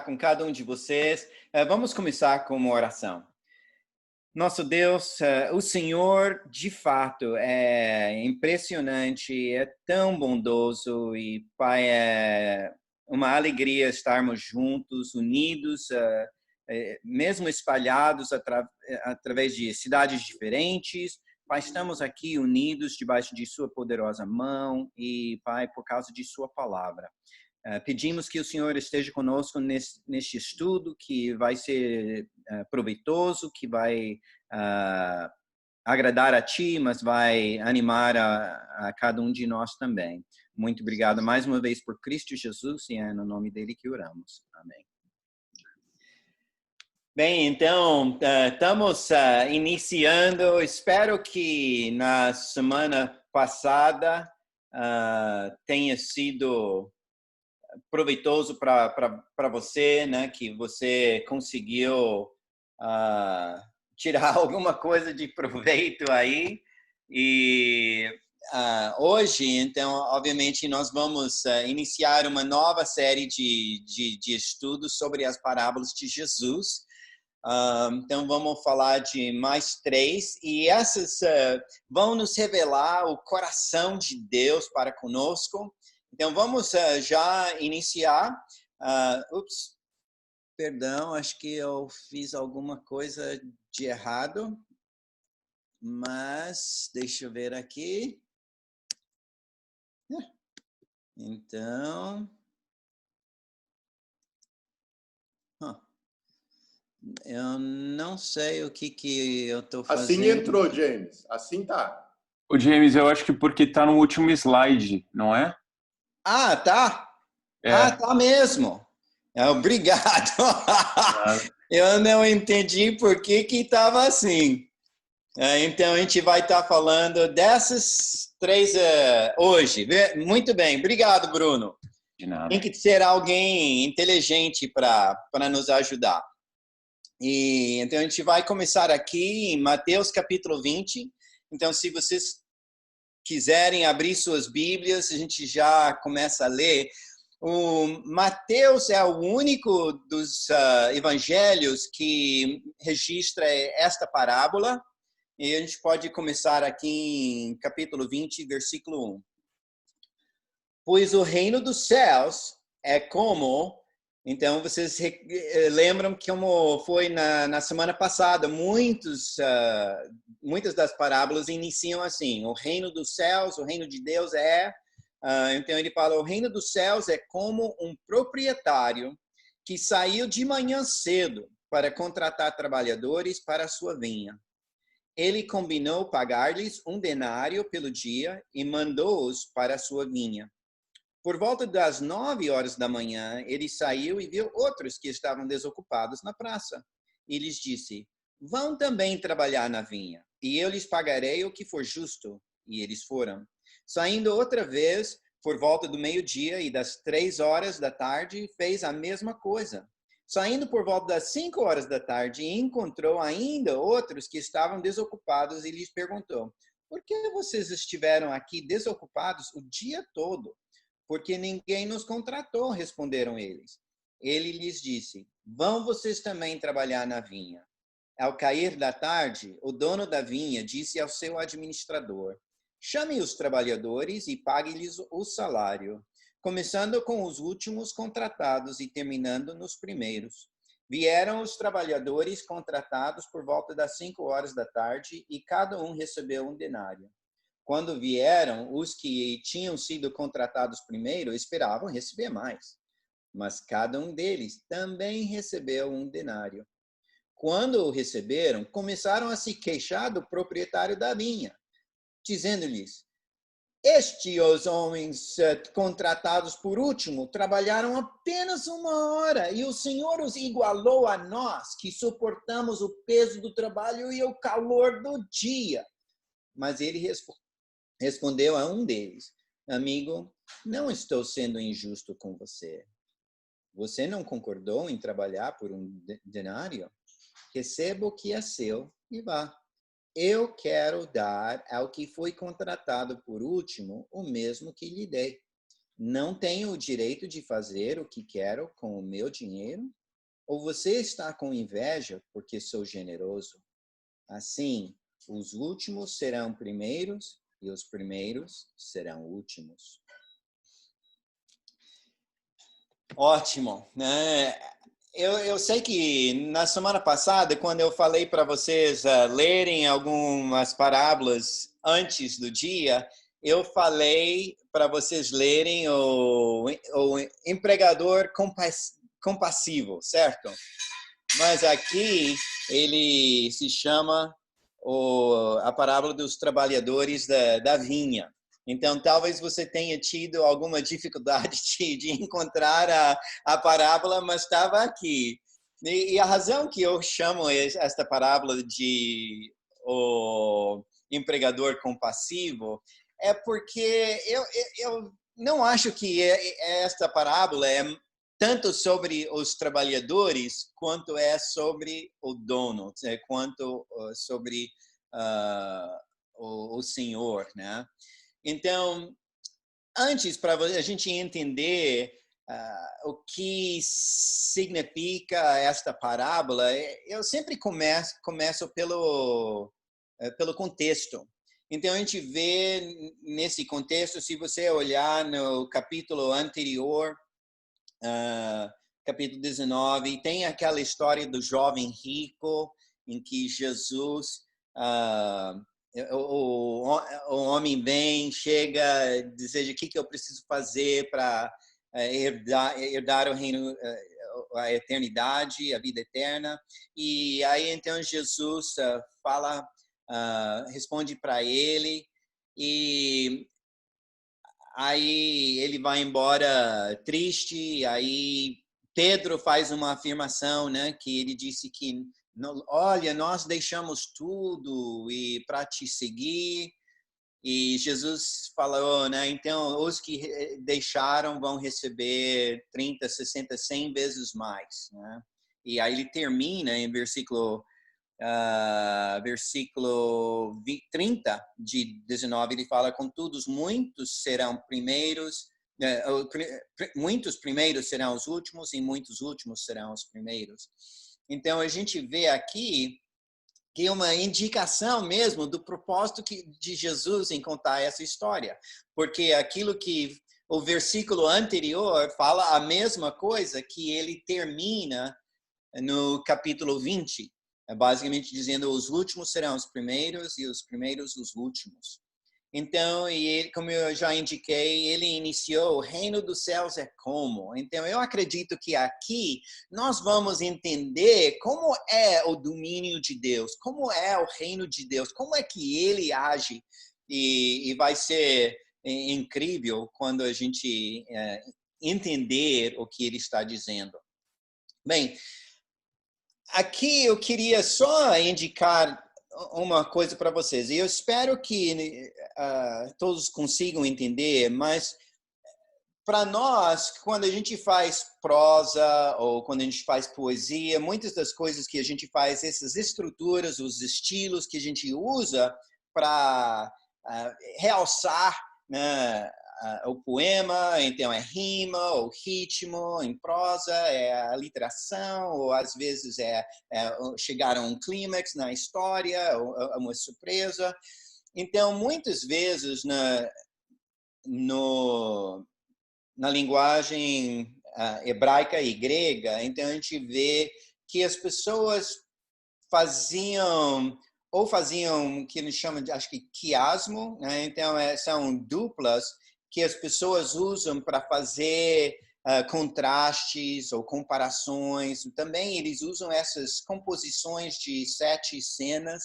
com cada um de vocês. Vamos começar com uma oração. Nosso Deus, o Senhor, de fato, é impressionante, é tão bondoso e, Pai, é uma alegria estarmos juntos, unidos, mesmo espalhados através de cidades diferentes. Pai, estamos aqui unidos debaixo de Sua poderosa mão e, Pai, por causa de Sua palavra. Pedimos que o Senhor esteja conosco neste estudo, que vai ser proveitoso, que vai agradar a Ti, mas vai animar a cada um de nós também. Muito obrigado mais uma vez por Cristo Jesus, e é no nome dele que oramos. Amém. Bem, então, estamos iniciando. Espero que na semana passada tenha sido proveitoso para você, né? Que você conseguiu tirar alguma coisa de proveito aí. E hoje, então, obviamente, nós vamos iniciar uma nova série de estudos sobre as parábolas de Jesus. Então, vamos falar de mais 3, e essas vão nos revelar o coração de Deus para conosco. Então, vamos já iniciar. Perdão, acho que eu fiz alguma coisa de errado, mas deixa eu ver aqui. Então... eu não sei o que eu estou fazendo. Assim entrou, James. Assim tá. O James, eu acho que porque tá no último slide, não é? Ah, tá? É. Tá mesmo. Obrigado. Eu não entendi por que estava assim. Então, a gente vai estar falando dessas 3 hoje. Muito bem. Obrigado, Bruno. De nada. Tem que ser alguém inteligente para nos ajudar. E então a gente vai começar aqui em Mateus capítulo 20. Então, se vocês quiserem abrir suas Bíblias, a gente já começa a ler. O Mateus é o único dos evangelhos que registra esta parábola. E a gente pode começar aqui em capítulo 20, versículo 1. Pois o reino dos céus é como... Então, vocês lembram que como foi na semana passada, muitas das parábolas iniciam assim, o reino dos céus, o reino de Deus é... então, ele fala, o reino dos céus é como um proprietário que saiu de manhã cedo para contratar trabalhadores para a sua vinha. Ele combinou pagar-lhes 1 denário pelo dia e mandou-os para a sua vinha. Por volta das 9 horas da manhã, ele saiu e viu outros que estavam desocupados na praça. E lhes disse, vão também trabalhar na vinha, e eu lhes pagarei o que for justo. E eles foram. Saindo outra vez, por volta do meio-dia e das 3 horas da tarde, fez a mesma coisa. Saindo por volta das 5 horas da tarde, encontrou ainda outros que estavam desocupados e lhes perguntou, por que vocês estiveram aqui desocupados o dia todo? Porque ninguém nos contratou, responderam eles. Ele lhes disse, vão vocês também trabalhar na vinha. Ao cair da tarde, o dono da vinha disse ao seu administrador, chame os trabalhadores e pague-lhes o salário, começando com os últimos contratados e terminando nos primeiros. Vieram os trabalhadores contratados por volta das 5 horas da tarde e cada um recebeu 1 denário. Quando vieram, os que tinham sido contratados primeiro esperavam receber mais. Mas cada um deles também recebeu 1 denário. Quando o receberam, começaram a se queixar do proprietário da vinha, dizendo-lhes, estes homens contratados por último trabalharam apenas 1 hora e o Senhor os igualou a nós, que suportamos o peso do trabalho e o calor do dia. Mas ele respondeu a um deles, amigo, não estou sendo injusto com você. Você não concordou em trabalhar por 1 denário? Receba o que é seu e vá. Eu quero dar ao que foi contratado por último o mesmo que lhe dei. não tenho o direito de fazer o que quero com o meu dinheiro? Ou você está com inveja porque sou generoso? Assim, os últimos serão primeiros e os primeiros serão últimos. Ótimo, né? Eu sei que na semana passada, quando eu falei para vocês lerem algumas parábolas antes do dia, eu falei para vocês lerem o empregador compassivo, certo? Mas aqui ele se chama a parábola dos trabalhadores da vinha. Então, talvez você tenha tido alguma dificuldade de encontrar a parábola, mas estava aqui. E a razão que eu chamo esta parábola de o empregador compassivo é porque eu não acho que esta parábola é tanto sobre os trabalhadores quanto é sobre o dono, quanto sobre o senhor, né? Então, antes, para a gente entender o que significa esta parábola, eu sempre começo pelo contexto. Então, a gente vê nesse contexto, se você olhar no capítulo anterior, capítulo 19, tem aquela história do jovem rico, em que Jesus... o homem vem, chega, deseja o que eu preciso fazer para herdar o reino, a eternidade, a vida eterna. E aí então Jesus responde para ele, e aí ele vai embora triste. Aí Pedro faz uma afirmação, né, que ele disse que olha, nós deixamos tudo e para te seguir. E Jesus falou, né? Então, os que deixaram vão receber 30, 60, 100 vezes mais, né? E aí ele termina em versículo 30 de 19, ele fala: contudo, muitos serão primeiros, muitos primeiros serão os últimos e muitos últimos serão os primeiros. Então, a gente vê aqui que é uma indicação mesmo do propósito de Jesus em contar essa história. Porque aquilo que o versículo anterior fala a mesma coisa que ele termina no capítulo 20. Basicamente dizendo: os últimos serão os primeiros e os primeiros os últimos. Então, como eu já indiquei, ele iniciou: o reino dos céus é como. Então, eu acredito que aqui nós vamos entender como é o domínio de Deus, como é o reino de Deus, como é que ele age. E vai ser incrível quando a gente entender o que ele está dizendo. Bem, aqui eu queria só indicar uma coisa para vocês. E eu espero que todos consigam entender, mas para nós, quando a gente faz prosa ou quando a gente faz poesia, muitas das coisas que a gente faz, essas estruturas, os estilos que a gente usa para realçar, né, o poema, então é rima ou ritmo. Em prosa é a literação, ou às vezes é chegar a um clímax na história, ou uma surpresa. Então, muitas vezes na linguagem hebraica e grega, então a gente vê que as pessoas faziam o que eles chamam de, acho que, quiasmo, né? Então são duplas que as pessoas usam para fazer contrastes ou comparações. Também eles usam essas composições de 7 cenas.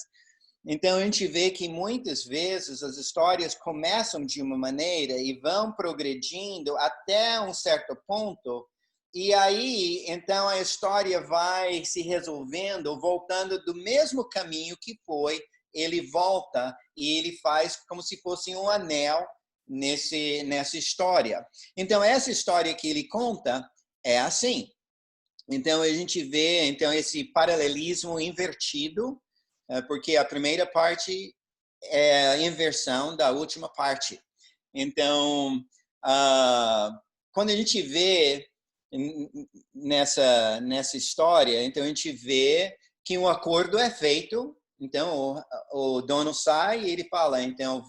Então, a gente vê que muitas vezes as histórias começam de uma maneira e vão progredindo até um certo ponto, e aí, então, a história vai se resolvendo, voltando do mesmo caminho que foi. Ele volta e ele faz como se fosse um anel nessa história. Então, essa história que ele conta é assim. Então, a gente vê esse paralelismo invertido, porque a primeira parte é a inversão da última parte. Então, quando a gente vê nessa história, então a gente vê que um acordo é feito. Então o dono sai e ele fala, então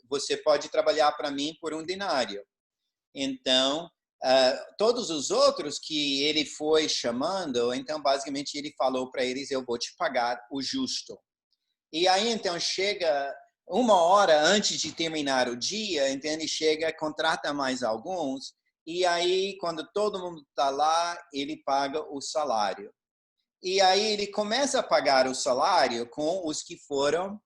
você pode trabalhar para mim por 1 denário. Então todos os outros que ele foi chamando, então basicamente ele falou para eles, eu vou te pagar o justo. E aí então chega 1 hora antes de terminar o dia, então ele chega, contrata mais alguns, e aí quando todo mundo está lá, ele paga o salário. E aí ele começa a pagar o salário com os que foram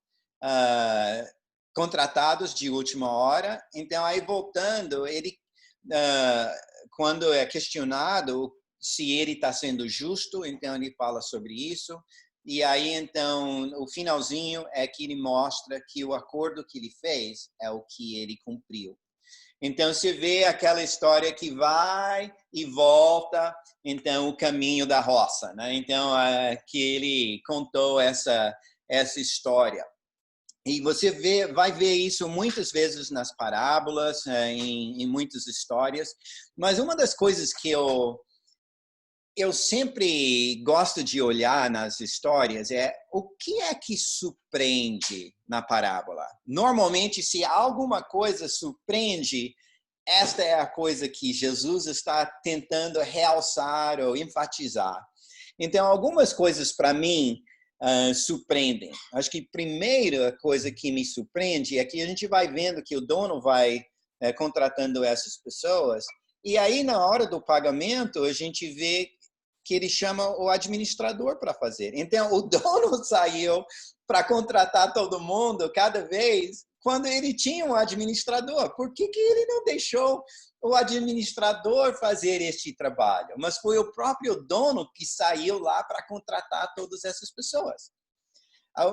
contratados de última hora. Então aí voltando, ele quando é questionado se ele está sendo justo, então ele fala sobre isso. E aí, então, o finalzinho é que ele mostra que o acordo que ele fez é o que ele cumpriu. Então, você vê aquela história que vai e volta, então, o caminho da roça, né? Então, que ele contou essa história. E você vai ver isso muitas vezes nas parábolas, em muitas histórias. Mas uma das coisas que eu sempre gosto de olhar nas histórias é o que é que surpreende na parábola. Normalmente, se alguma coisa surpreende, esta é a coisa que Jesus está tentando realçar ou enfatizar. Então, algumas coisas para mim surpreendem. Acho que a primeira coisa que me surpreende é que a gente vai vendo que o dono vai contratando essas pessoas, e aí na hora do pagamento a gente vê que ele chama o administrador para fazer. Então, o dono saiu para contratar todo mundo cada vez quando ele tinha um administrador. Por que ele não deixou o administrador fazer este trabalho? Mas foi o próprio dono que saiu lá para contratar todas essas pessoas.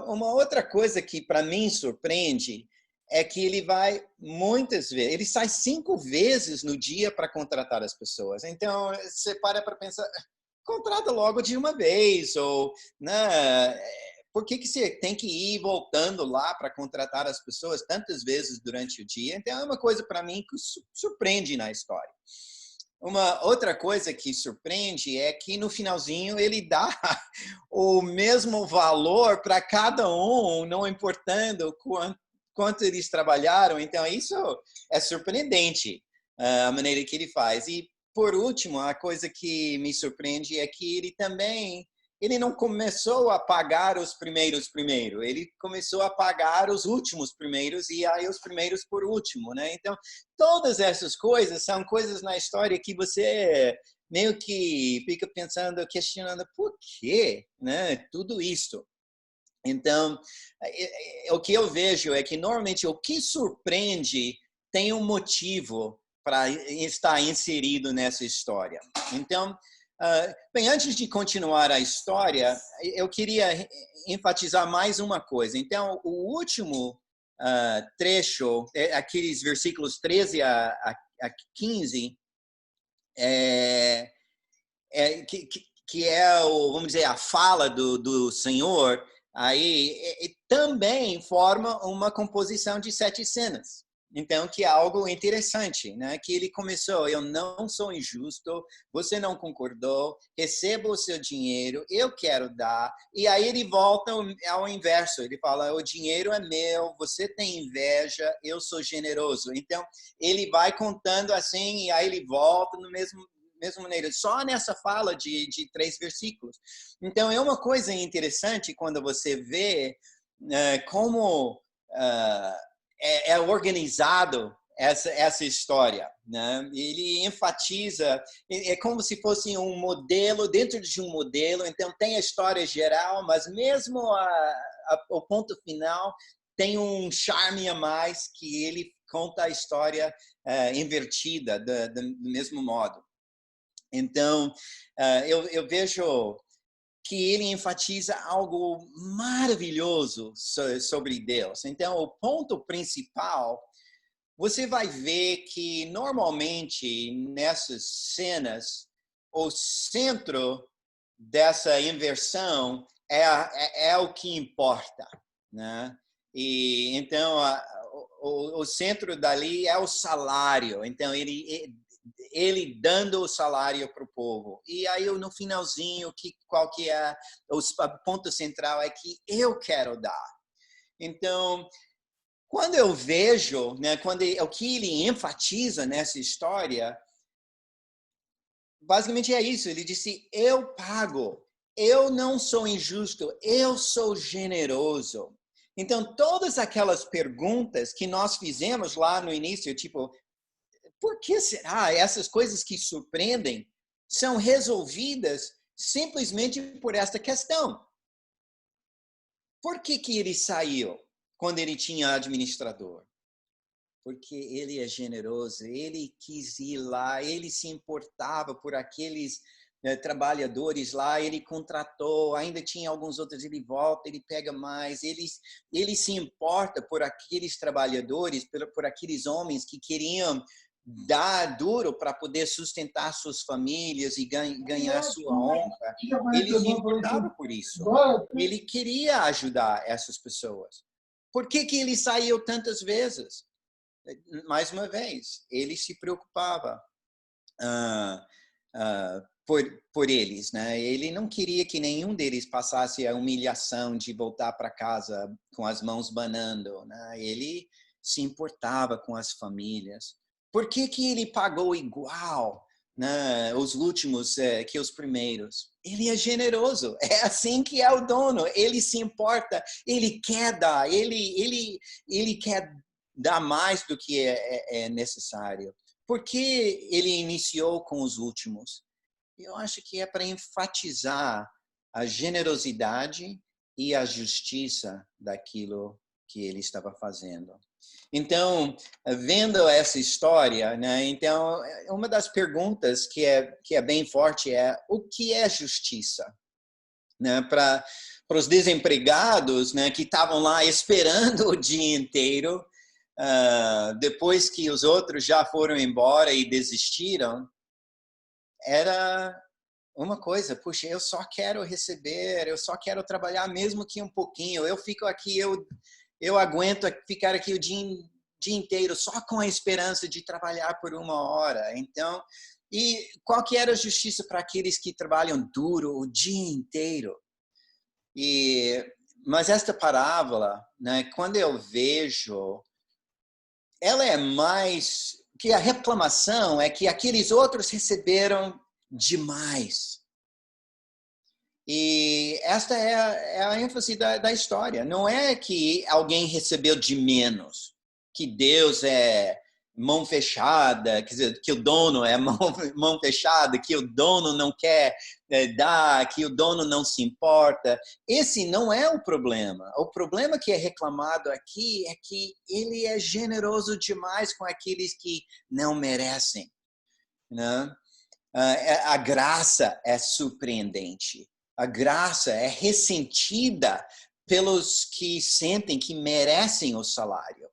Uma outra coisa que para mim surpreende é que ele vai muitas vezes, ele sai 5 vezes no dia para contratar as pessoas. Então, você para pensar, contrata logo de uma vez, ou né, por que você tem que ir voltando lá para contratar as pessoas tantas vezes durante o dia? Então, é uma coisa para mim que surpreende na história. Uma outra coisa que surpreende é que no finalzinho ele dá o mesmo valor para cada um, não importando quanto eles trabalharam. Então, isso é surpreendente, a maneira que ele faz. E, por último, a coisa que me surpreende é que ele não começou a pagar os primeiros primeiro, ele começou a pagar os últimos primeiros e aí os primeiros por último, né? Então, todas essas coisas são coisas na história que você meio que fica pensando, questionando por quê, né? Tudo isso. Então, o que eu vejo é que normalmente o que surpreende tem um motivo para estar inserido nessa história. Então, bem, antes de continuar a história, eu queria enfatizar mais uma coisa. Então, o último trecho, aqueles versículos 13 a 15, que é, vamos dizer, a fala do Senhor, aí também forma uma composição de 7 cenas. Então, que é algo interessante, né? Que ele começou, eu não sou injusto, você não concordou, receba o seu dinheiro, eu quero dar. E aí ele volta ao inverso, ele fala, o dinheiro é meu, você tem inveja, eu sou generoso. Então, ele vai contando assim, e aí ele volta no mesma maneira, só nessa fala de 3 versículos. Então, é uma coisa interessante quando você vê como é organizado essa história, né? Ele enfatiza, é como se fosse um modelo dentro de um modelo. Então tem a história geral, mas mesmo o ponto final tem um charme a mais que ele conta a história invertida do mesmo modo. Então eu vejo que ele enfatiza algo maravilhoso sobre Deus. Então, o ponto principal, você vai ver que, normalmente, nessas cenas, o centro dessa inversão é o que importa, né? E, então, o centro dali é o salário. Então, ele dando o salário para o povo. E aí, no finalzinho, qual que é o ponto central é que eu quero dar. Então, quando eu vejo, né, o que ele enfatiza nessa história, basicamente é isso. Ele disse, eu pago. Eu não sou injusto, eu sou generoso. Então, todas aquelas perguntas que nós fizemos lá no início, tipo, por que será essas coisas que surpreendem são resolvidas simplesmente por esta questão? Por que ele saiu quando ele tinha administrador? Porque ele é generoso, ele quis ir lá, ele se importava por aqueles trabalhadores lá, ele contratou, ainda tinha alguns outros, ele volta, ele pega mais, ele se importa por aqueles trabalhadores, por aqueles homens que queriam dar duro para poder sustentar suas famílias e ganhar sua honra. Ele se importava por isso. Ele queria ajudar essas pessoas. Por que ele saiu tantas vezes? Mais uma vez, ele se preocupava por eles, né? Ele não queria que nenhum deles passasse a humilhação de voltar para casa com as mãos banando, né? Ele se importava com as famílias. Por que ele pagou igual, né, os últimos que os primeiros? Ele é generoso, é assim que é o dono. Ele se importa, ele quer dar, ele quer dar mais do que é necessário. Por que ele iniciou com os últimos? Eu acho que é para enfatizar a generosidade e a justiça daquilo que ele estava fazendo. Então, vendo essa história, né, então, uma das perguntas que é bem forte é: o que é justiça? Né, para os desempregados, né, que estavam lá esperando o dia inteiro, depois que os outros já foram embora e desistiram, era uma coisa: puxa, eu só quero receber, eu só quero trabalhar mesmo que um pouquinho, eu fico aqui, eu aguento ficar aqui o dia inteiro só com a esperança de trabalhar por 1 hora. Então, e qual que era a justiça para aqueles que trabalham duro o dia inteiro? Mas esta parábola, né, quando eu vejo, ela é mais que a reclamação é que aqueles outros receberam demais. E esta é a ênfase da história. Não é que alguém recebeu de menos, que Deus é mão fechada, quer dizer, que o dono é mão fechada, que o dono não quer dar, que o dono não se importa. Esse não é o problema. O problema que é reclamado aqui é que ele é generoso demais com aqueles que não merecem, né? A graça é surpreendente. A graça é ressentida pelos que sentem que merecem o salário.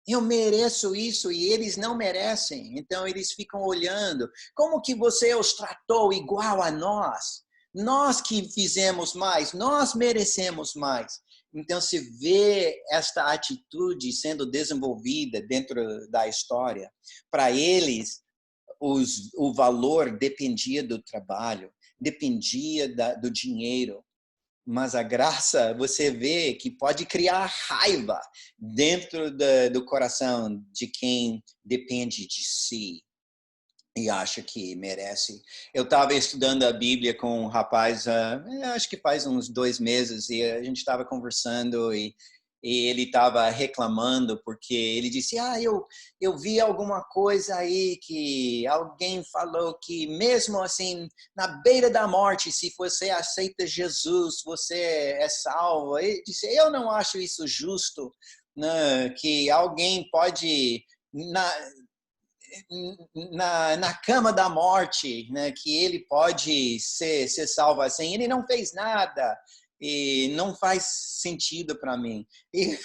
Eu mereço isso e eles não merecem. Então eles ficam olhando. Como que você os tratou igual a nós? Nós que fizemos mais, nós merecemos mais. Então se vê esta atitude sendo desenvolvida dentro da história. Para eles, o valor dependia do trabalho, dependia do dinheiro. Mas a graça, você vê que pode criar raiva dentro do coração de quem depende de si e acha que merece. Eu estava estudando a Bíblia com um rapaz, acho que faz uns 2 meses, e a gente estava conversando e ele estava reclamando porque ele disse: eu vi alguma coisa aí que alguém falou que mesmo assim, na beira da morte, se você aceita Jesus, você é salvo. Ele disse: eu não acho isso justo, né, que alguém pode na cama da morte, né, que ele pode ser salvo assim. Ele não fez nada. E não faz sentido para mim. E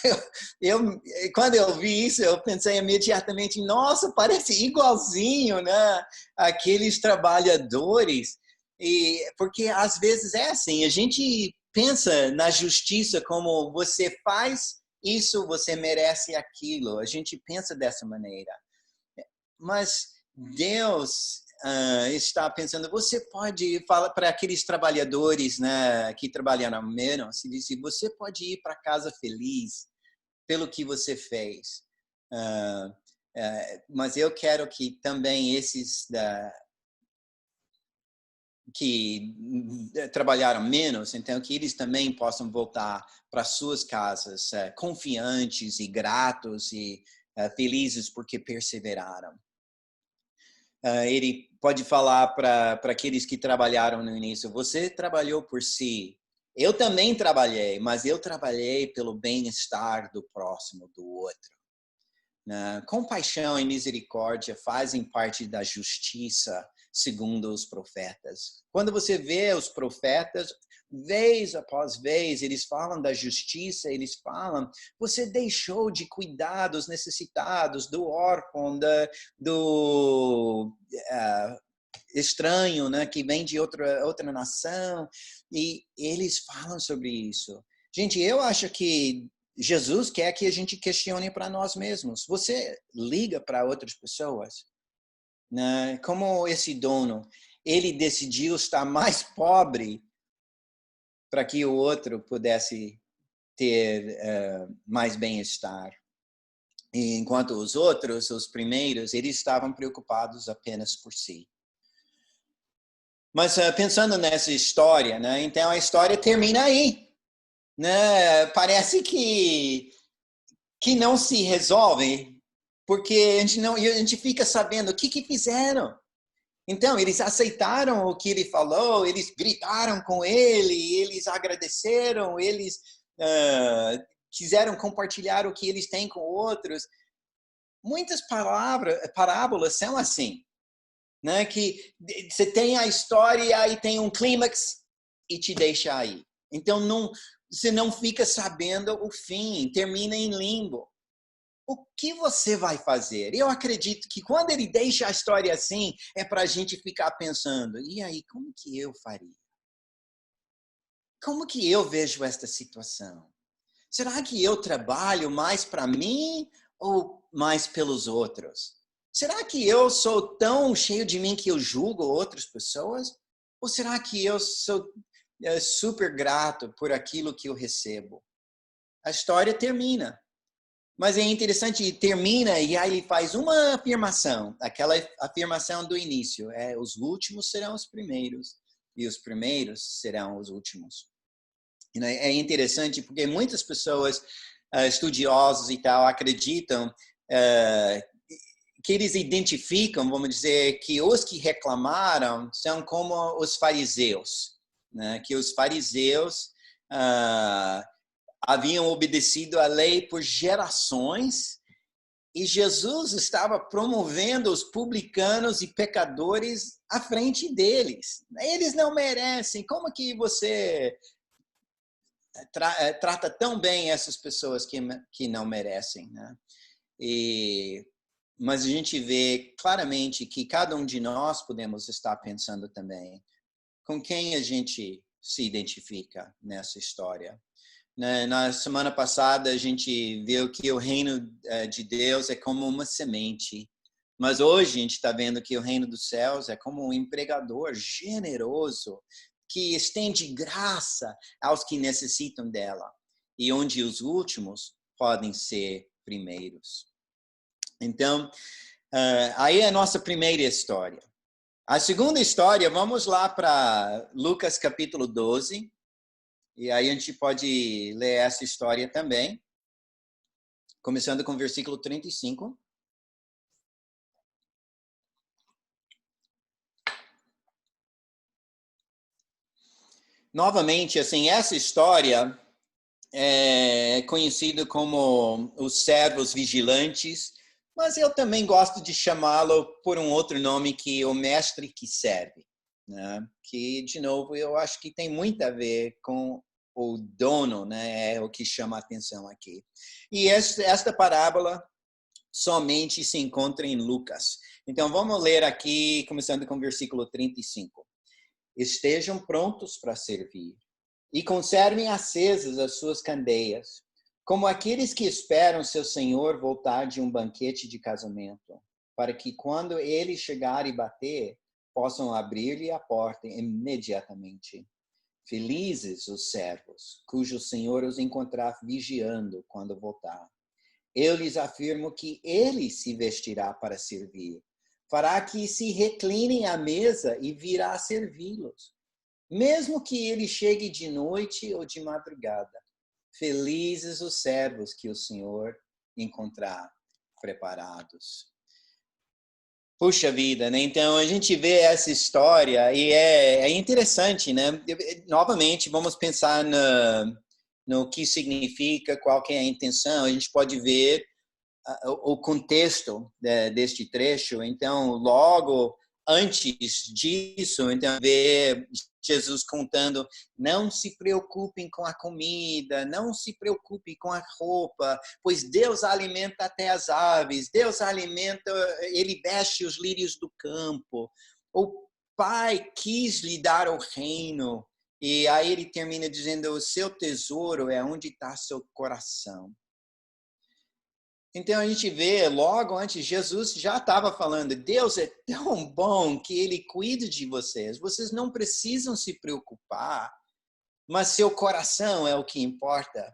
quando eu vi isso, eu pensei imediatamente: nossa, parece igualzinho, né, aqueles trabalhadores. Porque às vezes é assim, a gente pensa na justiça como você faz isso, você merece aquilo. A gente pensa dessa maneira. Mas Deus está pensando, você pode falar para aqueles trabalhadores, né, que trabalharam menos, e dizer, você pode ir para casa feliz pelo que você fez. Mas eu quero que também esses que trabalharam menos, então que eles também possam voltar para suas casas confiantes e gratos e felizes porque perseveraram. Ele pode falar para aqueles que trabalharam no início, você trabalhou por si. Eu também trabalhei, mas eu trabalhei pelo bem-estar do próximo, do outro. Compaixão e misericórdia fazem parte da justiça segundo os profetas. Quando você vê os profetas, vez após vez, eles falam da justiça, eles falam, você deixou de cuidar dos necessitados, do órfão, do estranho, né, que vem de outra nação, e eles falam sobre isso. Gente, eu acho que Jesus quer que a gente questione para nós mesmos. Você liga para outras pessoas? Né? Como esse dono, ele decidiu estar mais pobre para que o outro pudesse ter mais bem-estar. Enquanto os outros, os primeiros, eles estavam preocupados apenas por si. Mas pensando nessa história, né? Então a história termina aí. Né? Parece que não se resolve, porque a gente fica sabendo o que fizeram. Então, eles aceitaram o que ele falou, eles gritaram com ele, eles agradeceram, eles quiseram compartilhar o que eles têm com outros. Muitas parábolas são assim, né? Que você tem a história e tem um clímax e te deixa aí. Então, você não fica sabendo o fim, termina em limbo. O que você vai fazer? Eu acredito que quando ele deixa a história assim, é para a gente ficar pensando, e aí, como que eu faria? Como que eu vejo esta situação? Será que eu trabalho mais para mim ou mais pelos outros? Será que eu sou tão cheio de mim que eu julgo outras pessoas? Ou será que eu sou super grato por aquilo que eu recebo? A história termina. Mas é interessante, termina e aí ele faz uma afirmação, aquela afirmação do início, os últimos serão os primeiros e os primeiros serão os últimos. E é interessante porque muitas pessoas, estudiosos e tal, acreditam que eles identificam, vamos dizer, que os que reclamaram são como os fariseus, né? Que os fariseus haviam obedecido à lei por gerações e Jesus estava promovendo os publicanos e pecadores à frente deles. Eles não merecem. Como que você trata tão bem essas pessoas que não merecem, né? Mas a gente vê claramente que cada um de nós podemos estar pensando também com quem a gente se identifica nessa história. Na semana passada, a gente viu que o reino de Deus é como uma semente. Mas hoje a gente está vendo que o reino dos céus é como um empregador generoso que estende graça aos que necessitam dela. E onde os últimos podem ser primeiros. Então, aí é a nossa primeira história. A segunda história, vamos lá para Lucas capítulo 12. E aí a gente pode ler essa história também, começando com o versículo 35. Novamente, assim, essa história é conhecida como os servos vigilantes, mas eu também gosto de chamá-lo por um outro nome, que é o mestre que serve. Né? Que, de novo, eu acho que tem muito a ver com o dono, né? É o que chama a atenção aqui. E esta parábola somente se encontra em Lucas. Então, vamos ler aqui, começando com o versículo 35. Estejam prontos para servir e conservem acesas as suas candeias, como aqueles que esperam seu senhor voltar de um banquete de casamento, para que quando ele chegar e bater, possam abrir-lhe a porta imediatamente. Felizes os servos, cujo senhor os encontrar vigiando quando voltar. Eu lhes afirmo que ele se vestirá para servir. Fará que se reclinem à mesa e virá servi-los. Mesmo que ele chegue de noite ou de madrugada. Felizes os servos que o Senhor encontrar preparados. Puxa vida, né? Então a gente vê essa história e é interessante, né? Novamente, vamos pensar no que significa, qual que é a intenção. A gente pode ver o contexto deste trecho. Então, logo antes disso, então vê Jesus contando: não se preocupem com a comida, não se preocupem com a roupa, pois Deus alimenta até as aves, Deus alimenta, ele veste os lírios do campo. O Pai quis lhe dar o reino. E aí ele termina dizendo: o seu tesouro é onde está seu coração. Então a gente vê, logo antes, Jesus já estava falando: Deus é tão bom que ele cuida de vocês. Vocês não precisam se preocupar, mas seu coração é o que importa.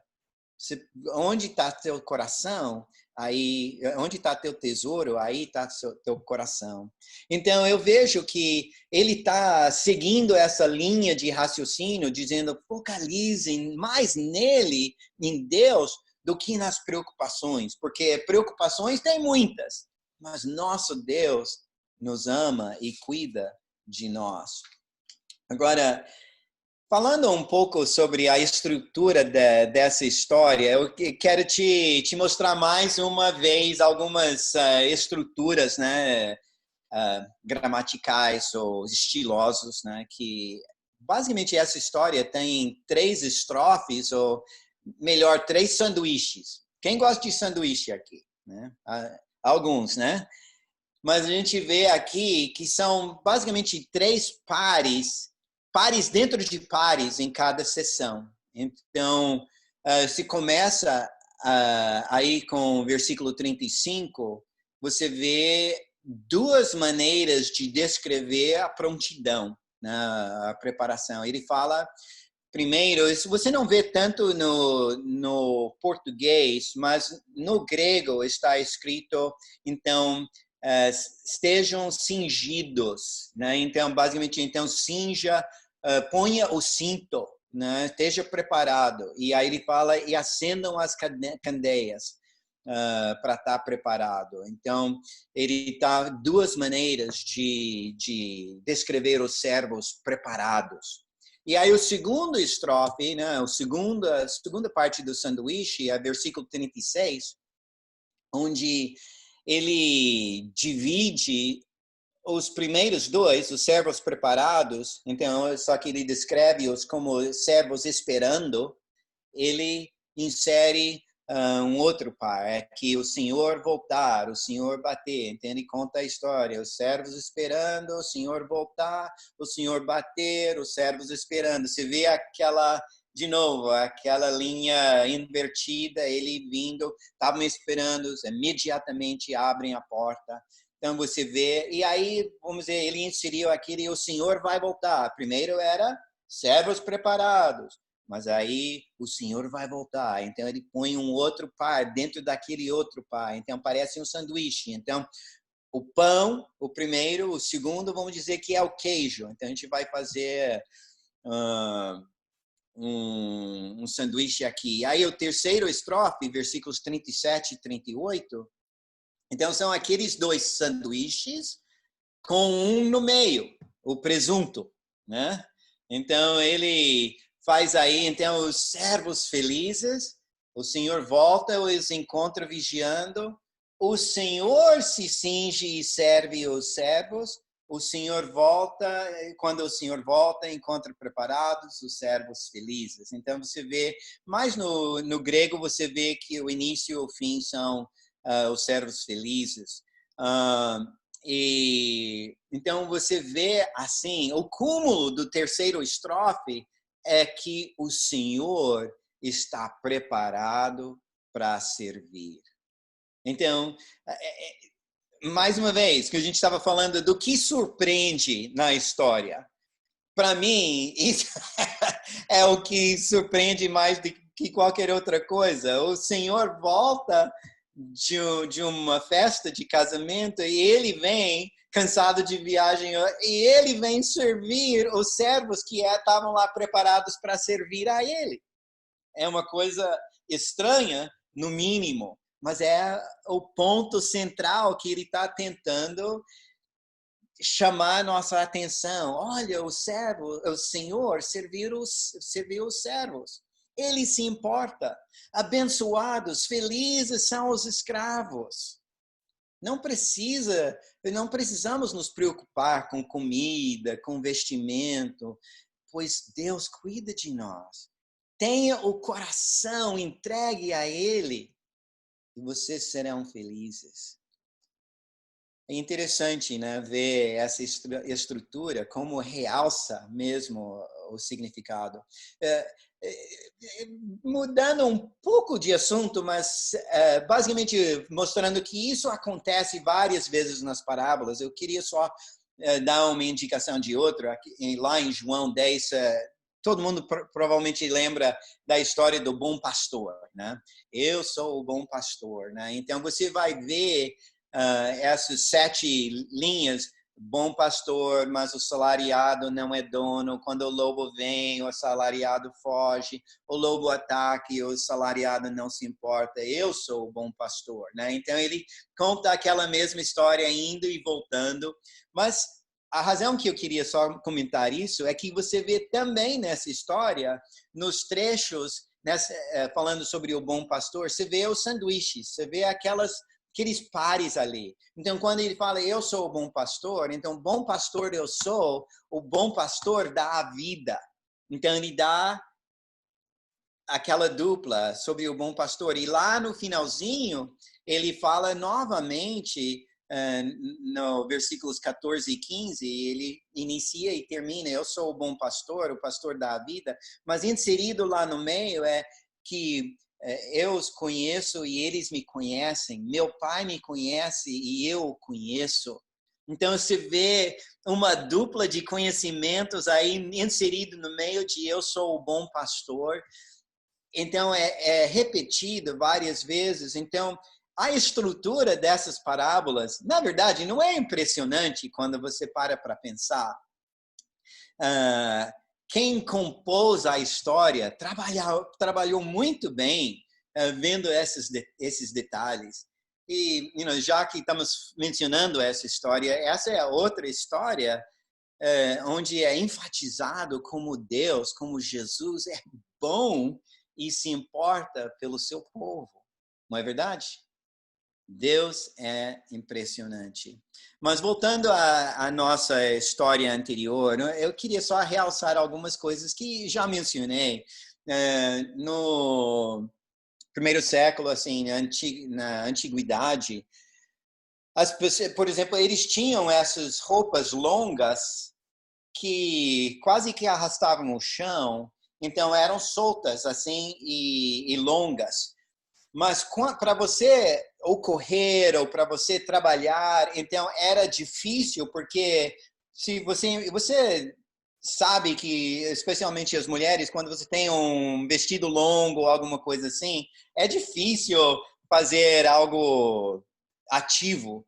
Onde está teu coração, aí, onde está teu tesouro, aí está teu coração. Então eu vejo que ele está seguindo essa linha de raciocínio, dizendo: focalizem mais nele, em Deus, do que nas preocupações, porque preocupações tem muitas, mas nosso Deus nos ama e cuida de nós. Agora, falando um pouco sobre a estrutura dessa história, eu quero te mostrar mais uma vez algumas estruturas, né, gramaticais ou estilosos, né, que basicamente essa história tem 3 estrofes, ou melhor, 3 sanduíches. Quem gosta de sanduíche aqui? Né? Alguns, né? Mas a gente vê aqui que são basicamente 3 pares dentro de pares em cada sessão. Então, se começa aí com o versículo 35, você vê 2 maneiras de descrever a prontidão, né? A preparação. Ele fala, primeiro, isso você não vê tanto no português, mas no grego está escrito, então, estejam cingidos, né? Então, basicamente, então, cinja, ponha o cinto, né? Esteja preparado. E aí ele fala, e acendam as candeias para estar preparado. Então, ele dá 2 maneiras de descrever os servos preparados. E aí o segundo estrofe, né, a segunda parte do sanduíche, é versículo 36, onde ele divide os primeiros 2, os servos preparados. Então, só que ele descreve-os como servos esperando. Ele insere um outro par, é que o Senhor voltar, o Senhor bater. Então, ele conta a história: os servos esperando, o Senhor voltar, o Senhor bater, os servos esperando. Você vê de novo, aquela linha invertida, ele vindo, estavam esperando, imediatamente abrem a porta. Então você vê, e aí, vamos dizer, ele inseriu aquele: o Senhor vai voltar. Primeiro era servos preparados, mas aí o Senhor vai voltar. Então ele põe um outro par dentro daquele outro par. Então parece um sanduíche. Então o pão, o primeiro, o segundo, vamos dizer que é o queijo. Então a gente vai fazer um sanduíche aqui. Aí o terceiro estrofe, versículos 37 e 38. Então são aqueles 2 sanduíches com um no meio, o presunto, né? Então ele faz aí, então, os servos felizes, o Senhor volta, os encontra vigiando, o Senhor se cinge e serve os servos, o Senhor volta, quando o Senhor volta, encontra preparados os servos felizes. Então você vê, mais no grego você vê que o início e o fim são os servos felizes. E então você vê assim, o cúmulo do terceiro estrofe é que o Senhor está preparado para servir. Então, mais uma vez, que a gente estava falando do que surpreende na história. Para mim, isso é o que surpreende mais do que qualquer outra coisa. O Senhor volta de uma festa de casamento e ele vem cansado de viagem e ele vem servir os servos que estavam lá preparados para servir a ele. É uma coisa estranha, no mínimo, mas é o ponto central que ele está tentando chamar nossa atenção. Olha, o Senhor serviu os servos. Ele se importa. Abençoados, felizes são os escravos. Não precisamos nos preocupar com comida, com vestimento, pois Deus cuida de nós. Tenha o coração entregue a Ele e vocês serão felizes. É interessante, né, ver essa estrutura como realça mesmo o significado. Mudando um pouco de assunto, mas basicamente mostrando que isso acontece várias vezes nas parábolas. Eu queria só dar uma indicação de outra. Lá em João 10, todo mundo provavelmente lembra da história do bom pastor, né? Eu sou o bom pastor, né? Então você vai ver essas 7 linhas: bom pastor, mas o salariado não é dono. Quando o lobo vem, o assalariado foge. O lobo ataca e o salariado não se importa. Eu sou o bom pastor, né? Então ele conta aquela mesma história indo e voltando, mas a razão que eu queria só comentar isso é que você vê também nessa história, nos trechos, falando sobre o bom pastor, você vê os sanduíches, você vê aqueles pares ali. Então, quando ele fala, eu sou o bom pastor, então, bom pastor eu sou, o bom pastor dá a vida. Então, ele dá aquela dupla sobre o bom pastor. E lá no finalzinho, ele fala novamente, no versículos 14 e 15, ele inicia e termina, eu sou o bom pastor, o pastor dá a vida, mas inserido lá no meio é que eu os conheço e eles me conhecem, meu pai me conhece e eu o conheço. Então você vê uma dupla de conhecimentos aí inserido no meio de eu sou o bom pastor. Então é repetido várias vezes. Então a estrutura dessas parábolas, na verdade, não é impressionante quando você para pensar. Quem compôs a história trabalhou muito bem vendo esses detalhes. E já que estamos mencionando essa história, essa é a outra história onde é enfatizado como Deus, como Jesus é bom e se importa pelo seu povo. Não é verdade? Deus é impressionante. Mas voltando à nossa história anterior, eu queria só realçar algumas coisas que já mencionei. No primeiro século, assim, na antiguidade, as pessoas, por exemplo, eles tinham essas roupas longas que quase que arrastavam o chão, então eram soltas assim e longas. Mas para você ou correr ou para você trabalhar, então era difícil, porque se você sabe que, especialmente as mulheres, quando você tem um vestido longo ou alguma coisa assim, é difícil fazer algo ativo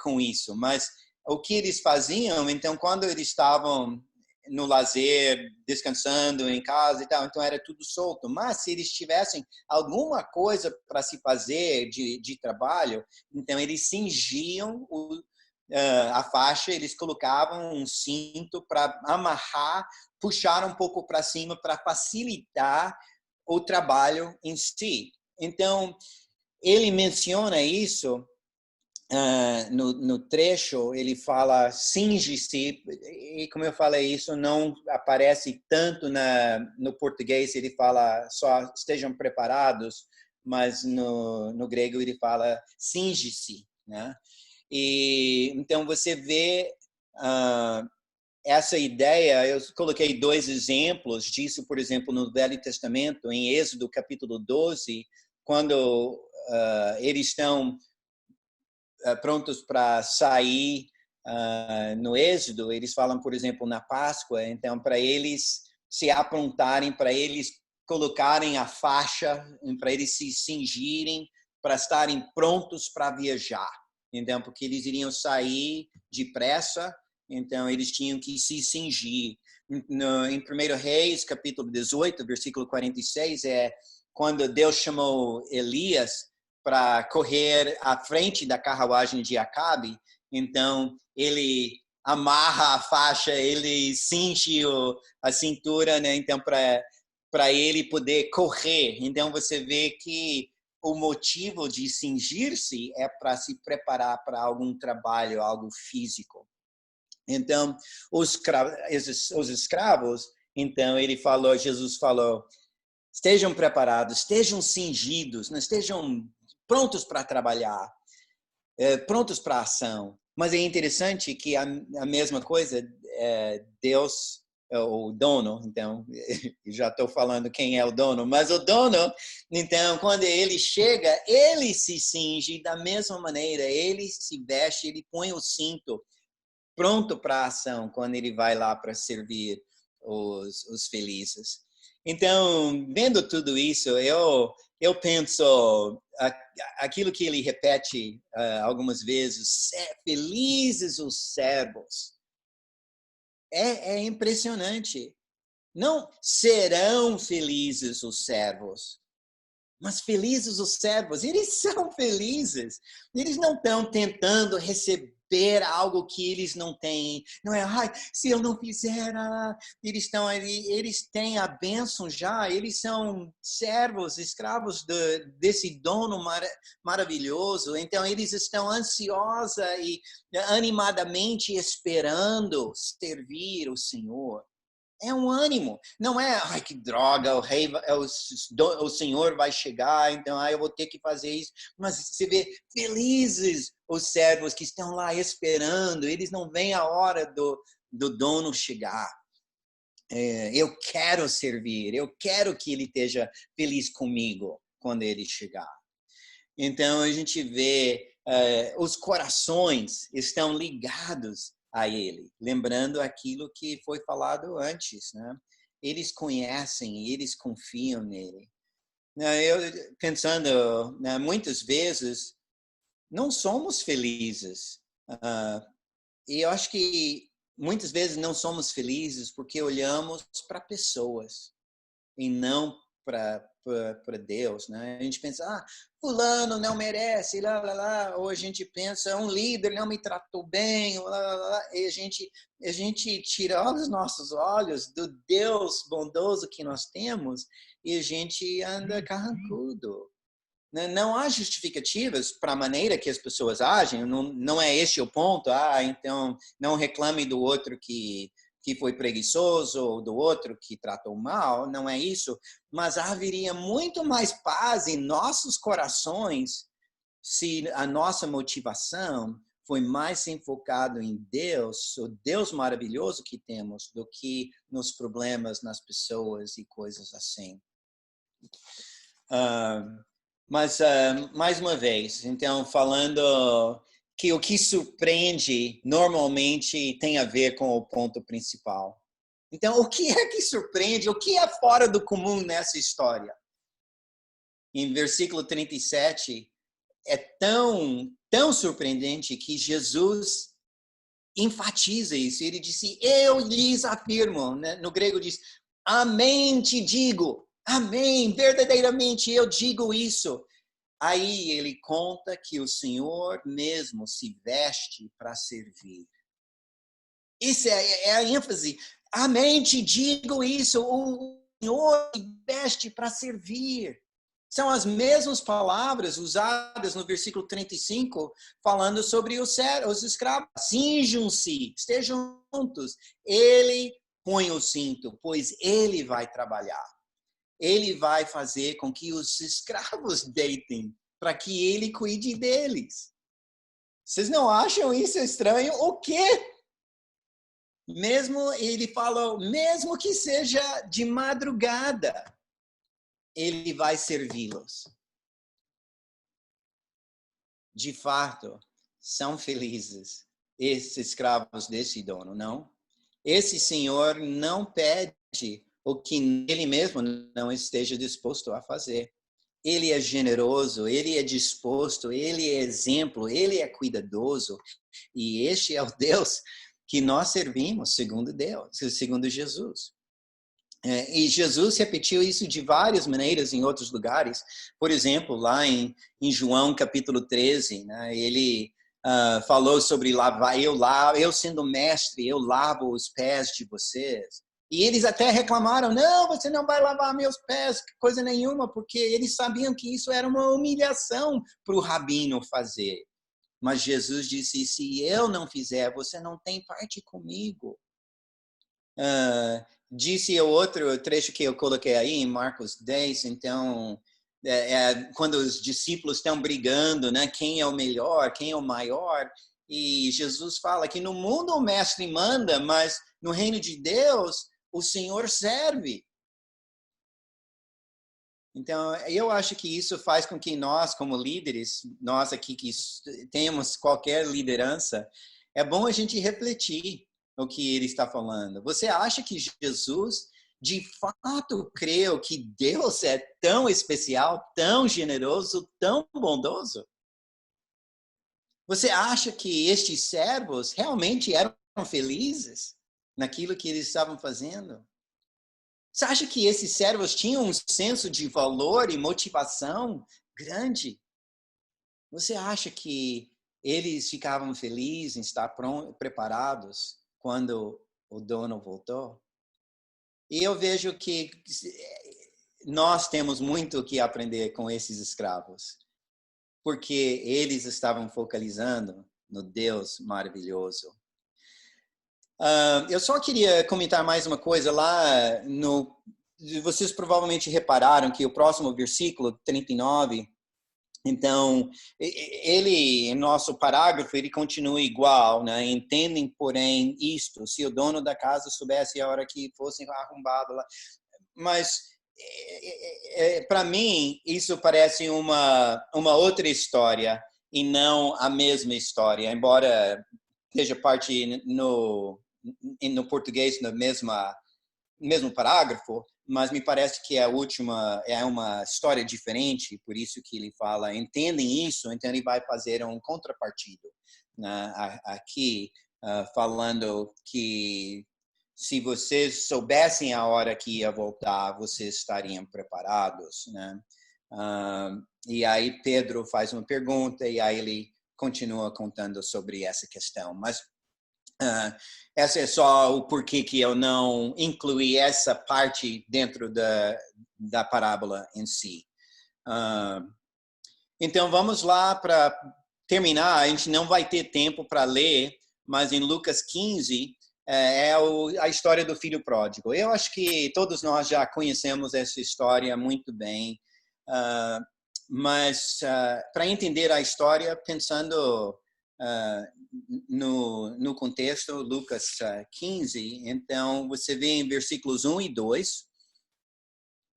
com isso. Mas o que eles faziam, então, quando eles estavam no lazer, descansando em casa e tal, então era tudo solto. Mas se eles tivessem alguma coisa para se fazer de trabalho, então eles cingiam a faixa, eles colocavam um cinto para amarrar, puxar um pouco para cima para facilitar o trabalho em si. Então, ele menciona isso no trecho. Ele fala cinge-se, e como eu falei, isso não aparece tanto no português, ele fala só estejam preparados, mas no grego ele fala cinge-se, né? E então você vê essa ideia, eu coloquei 2 exemplos disso, por exemplo, no Velho Testamento, em Êxodo capítulo 12, quando eles estão prontos para sair no Êxodo, eles falam, por exemplo, na Páscoa, então, para eles se aprontarem, para eles colocarem a faixa, para eles se cingirem, para estarem prontos para viajar. Então, porque eles iriam sair depressa, então eles tinham que se cingir. Em 1 Reis, capítulo 18, versículo 46, é quando Deus chamou Elias para correr à frente da carruagem de Acabe. Então, ele amarra a faixa, ele cinge a cintura, né? Então, para ele poder correr. Então, você vê que o motivo de cingir-se é para se preparar para algum trabalho, algo físico. Então, os escravos, então Jesus falou, estejam preparados, estejam cingidos, não estejam prontos para trabalhar, prontos para ação. Mas é interessante que a mesma coisa, Deus, o dono, então, já estou falando quem é o dono, mas o dono, então, quando ele chega, ele se cinge da mesma maneira, ele se veste, ele põe o cinto, pronto para a ação, quando ele vai lá para servir os felizes. Então, vendo tudo isso, eu penso, aquilo que ele repete algumas vezes, felizes os servos. É impressionante. Não serão felizes os servos, mas felizes os servos. Eles são felizes. Eles não estão tentando receber algo que eles não têm. Não é, se eu não fizer, eles estão ali, eles têm a bênção já, eles são servos, escravos desse dono maravilhoso. Então, eles estão ansiosos e animadamente esperando servir o Senhor. É um ânimo, não é, que droga, o Senhor vai chegar, então eu vou ter que fazer isso. Mas você vê, felizes os servos que estão lá esperando, eles não veem a hora do dono chegar. Eu quero servir, eu quero que ele esteja feliz comigo quando ele chegar. Então a gente vê, os corações estão ligados a ele, lembrando aquilo que foi falado antes, né? Eles conhecem, eles confiam nele. Eu pensando, muitas vezes não somos felizes, e eu acho que muitas vezes não somos felizes porque olhamos para pessoas e não para Deus, né? A gente pensa, fulano não merece, ou a gente pensa, um líder não me tratou bem, e a gente tira os nossos olhos do Deus bondoso que nós temos e a gente anda carrancudo. Não há justificativas para a maneira que as pessoas agem, não é este o ponto, então não reclame do outro que foi preguiçoso, ou do outro que tratou mal, não é isso, mas haveria muito mais paz em nossos corações se a nossa motivação foi mais enfocado em Deus, o Deus maravilhoso que temos, do que nos problemas, nas pessoas e coisas assim. Mas, mais uma vez, então, falando que o que surpreende normalmente tem a ver com o ponto principal. Então, o que é que surpreende? O que é fora do comum nessa história? Em versículo 37, é tão surpreendente que Jesus enfatiza isso. Ele disse, eu lhes afirmo, né? No grego diz, amém te digo, amém, verdadeiramente eu digo isso. Aí ele conta que o Senhor mesmo se veste para servir. Isso é a ênfase. Amém, te digo isso. O Senhor se veste para servir. São as mesmas palavras usadas no versículo 35, falando sobre os escravos. Cinjam-se, estejam juntos. Ele põe o cinto, pois ele vai trabalhar. Ele vai fazer com que os escravos deitem, para que ele cuide deles. Vocês não acham isso estranho? O quê? Mesmo, ele falou, mesmo que seja de madrugada, ele vai servi-los. De fato, são felizes esses escravos desse dono, não? Esse senhor não pede o que ele mesmo não esteja disposto a fazer. Ele é generoso, ele é disposto, ele é exemplo, ele é cuidadoso. E este é o Deus que nós servimos, segundo Deus, segundo Jesus. E Jesus repetiu isso de várias maneiras em outros lugares. Por exemplo, lá em João capítulo 13, né, ele falou sobre lavar, eu sendo mestre, eu lavo os pés de vocês. E eles até reclamaram, não, você não vai lavar meus pés, coisa nenhuma, porque eles sabiam que isso era uma humilhação para o rabino fazer. Mas Jesus disse, se eu não fizer, você não tem parte comigo. Disse o outro trecho que eu coloquei aí, em Marcos 10, então, quando os discípulos estão brigando, né, quem é o melhor, quem é o maior, e Jesus fala que no mundo o mestre manda, mas no reino de Deus, o Senhor serve. Então, eu acho que isso faz com que nós, como líderes, nós aqui que temos qualquer liderança, é bom a gente refletir o que ele está falando. Você acha que Jesus, de fato, creu que Deus é tão especial, tão generoso, tão bondoso? Você acha que estes servos realmente eram felizes naquilo que eles estavam fazendo? Você acha que esses servos tinham um senso de valor e motivação grande? Você acha que eles ficavam felizes em estar preparados quando o dono voltou? E eu vejo que nós temos muito que aprender com esses escravos, porque eles estavam focalizando no Deus maravilhoso. Eu só queria comentar mais uma coisa lá vocês provavelmente repararam que o próximo versículo 39, então ele, nosso parágrafo, ele continua igual, né? Entendem, porém, isto, se o dono da casa soubesse a hora que fosse arrombado lá. Mas para mim isso parece uma outra história e não a mesma história, embora seja parte no português no mesmo parágrafo, mas me parece que a última é uma história diferente, por isso que ele fala, entendem isso, então ele vai fazer um contrapartido, né, aqui, falando que se vocês soubessem a hora que ia voltar, vocês estariam preparados, né? E aí Pedro faz uma pergunta e aí ele continua contando sobre essa questão, mas essa é só o porquê que eu não incluí essa parte dentro da parábola em si. Então, vamos lá para terminar. A gente não vai ter tempo para ler, mas em Lucas 15 a história do filho pródigo. Eu acho que todos nós já conhecemos essa história muito bem, mas para entender a história, pensando no contexto, Lucas 15, então você vê em versículos 1 e 2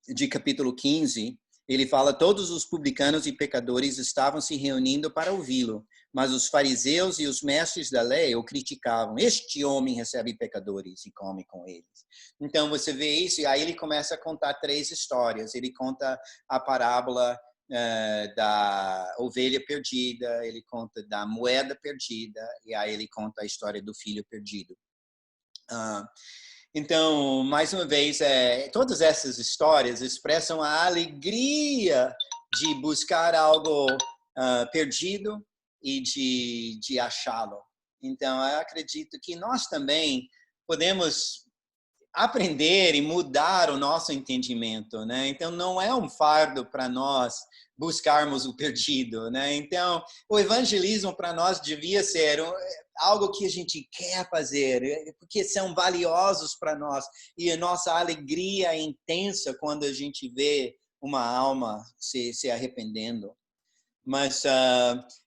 de capítulo 15, ele fala, todos os publicanos e pecadores estavam se reunindo para ouvi-lo, mas os fariseus e os mestres da lei o criticavam. Este homem recebe pecadores e come com eles. Então você vê isso e aí ele começa a contar 3 histórias. Ele conta a parábola da ovelha perdida, ele conta da moeda perdida e aí ele conta a história do filho perdido. Então, mais uma vez, todas essas histórias expressam a alegria de buscar algo perdido e de achá-lo. Então, eu acredito que nós também podemos aprender e mudar o nosso entendimento, né? Então, não é um fardo para nós buscarmos o perdido, né? Então, o evangelismo para nós devia ser algo que a gente quer fazer, porque são valiosos para nós e a nossa alegria é intensa quando a gente vê uma alma se arrependendo. Mas,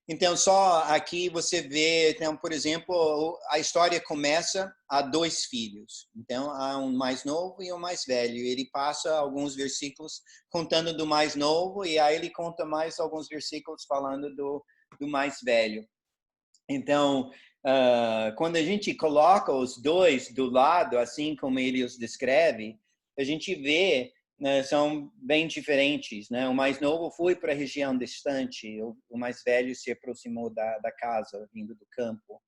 então, só aqui você vê, então, por exemplo, a história começa a 2 filhos. Então, há um mais novo e um mais velho. Ele passa alguns versículos contando do mais novo e aí ele conta mais alguns versículos falando do mais velho. Então, quando a gente coloca os dois do lado, assim como ele os descreve, a gente vê, né, são bem diferentes, né? O mais novo foi para a região distante, o mais velho se aproximou da casa, vindo do campo.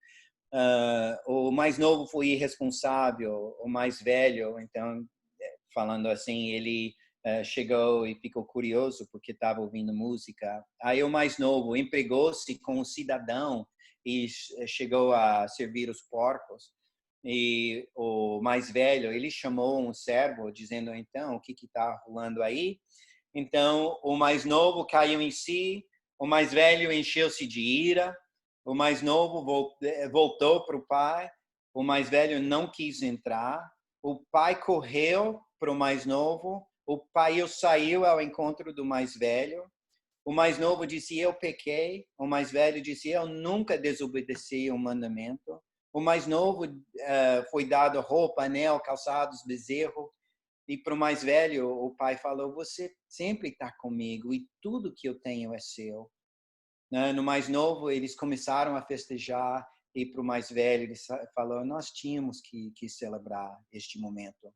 O mais novo foi irresponsável, o mais velho, então, falando assim, ele chegou e ficou curioso porque estava ouvindo música. Aí o mais novo empregou-se com um cidadão e chegou a servir os porcos. E o mais velho, ele chamou um servo, dizendo, então, o que está rolando aí? Então, o mais novo caiu em si, o mais velho encheu-se de ira, o mais novo voltou para o pai, o mais velho não quis entrar, o pai correu para o mais novo, o pai saiu ao encontro do mais velho, o mais novo disse, eu pequei, o mais velho disse, eu nunca desobedeci o mandamento, o mais novo foi dado roupa, anel, calçados, bezerro, e para o mais velho, o pai falou, você sempre está comigo e tudo que eu tenho é seu. No mais novo, eles começaram a festejar e para o mais velho, ele falou, nós tínhamos que celebrar este momento.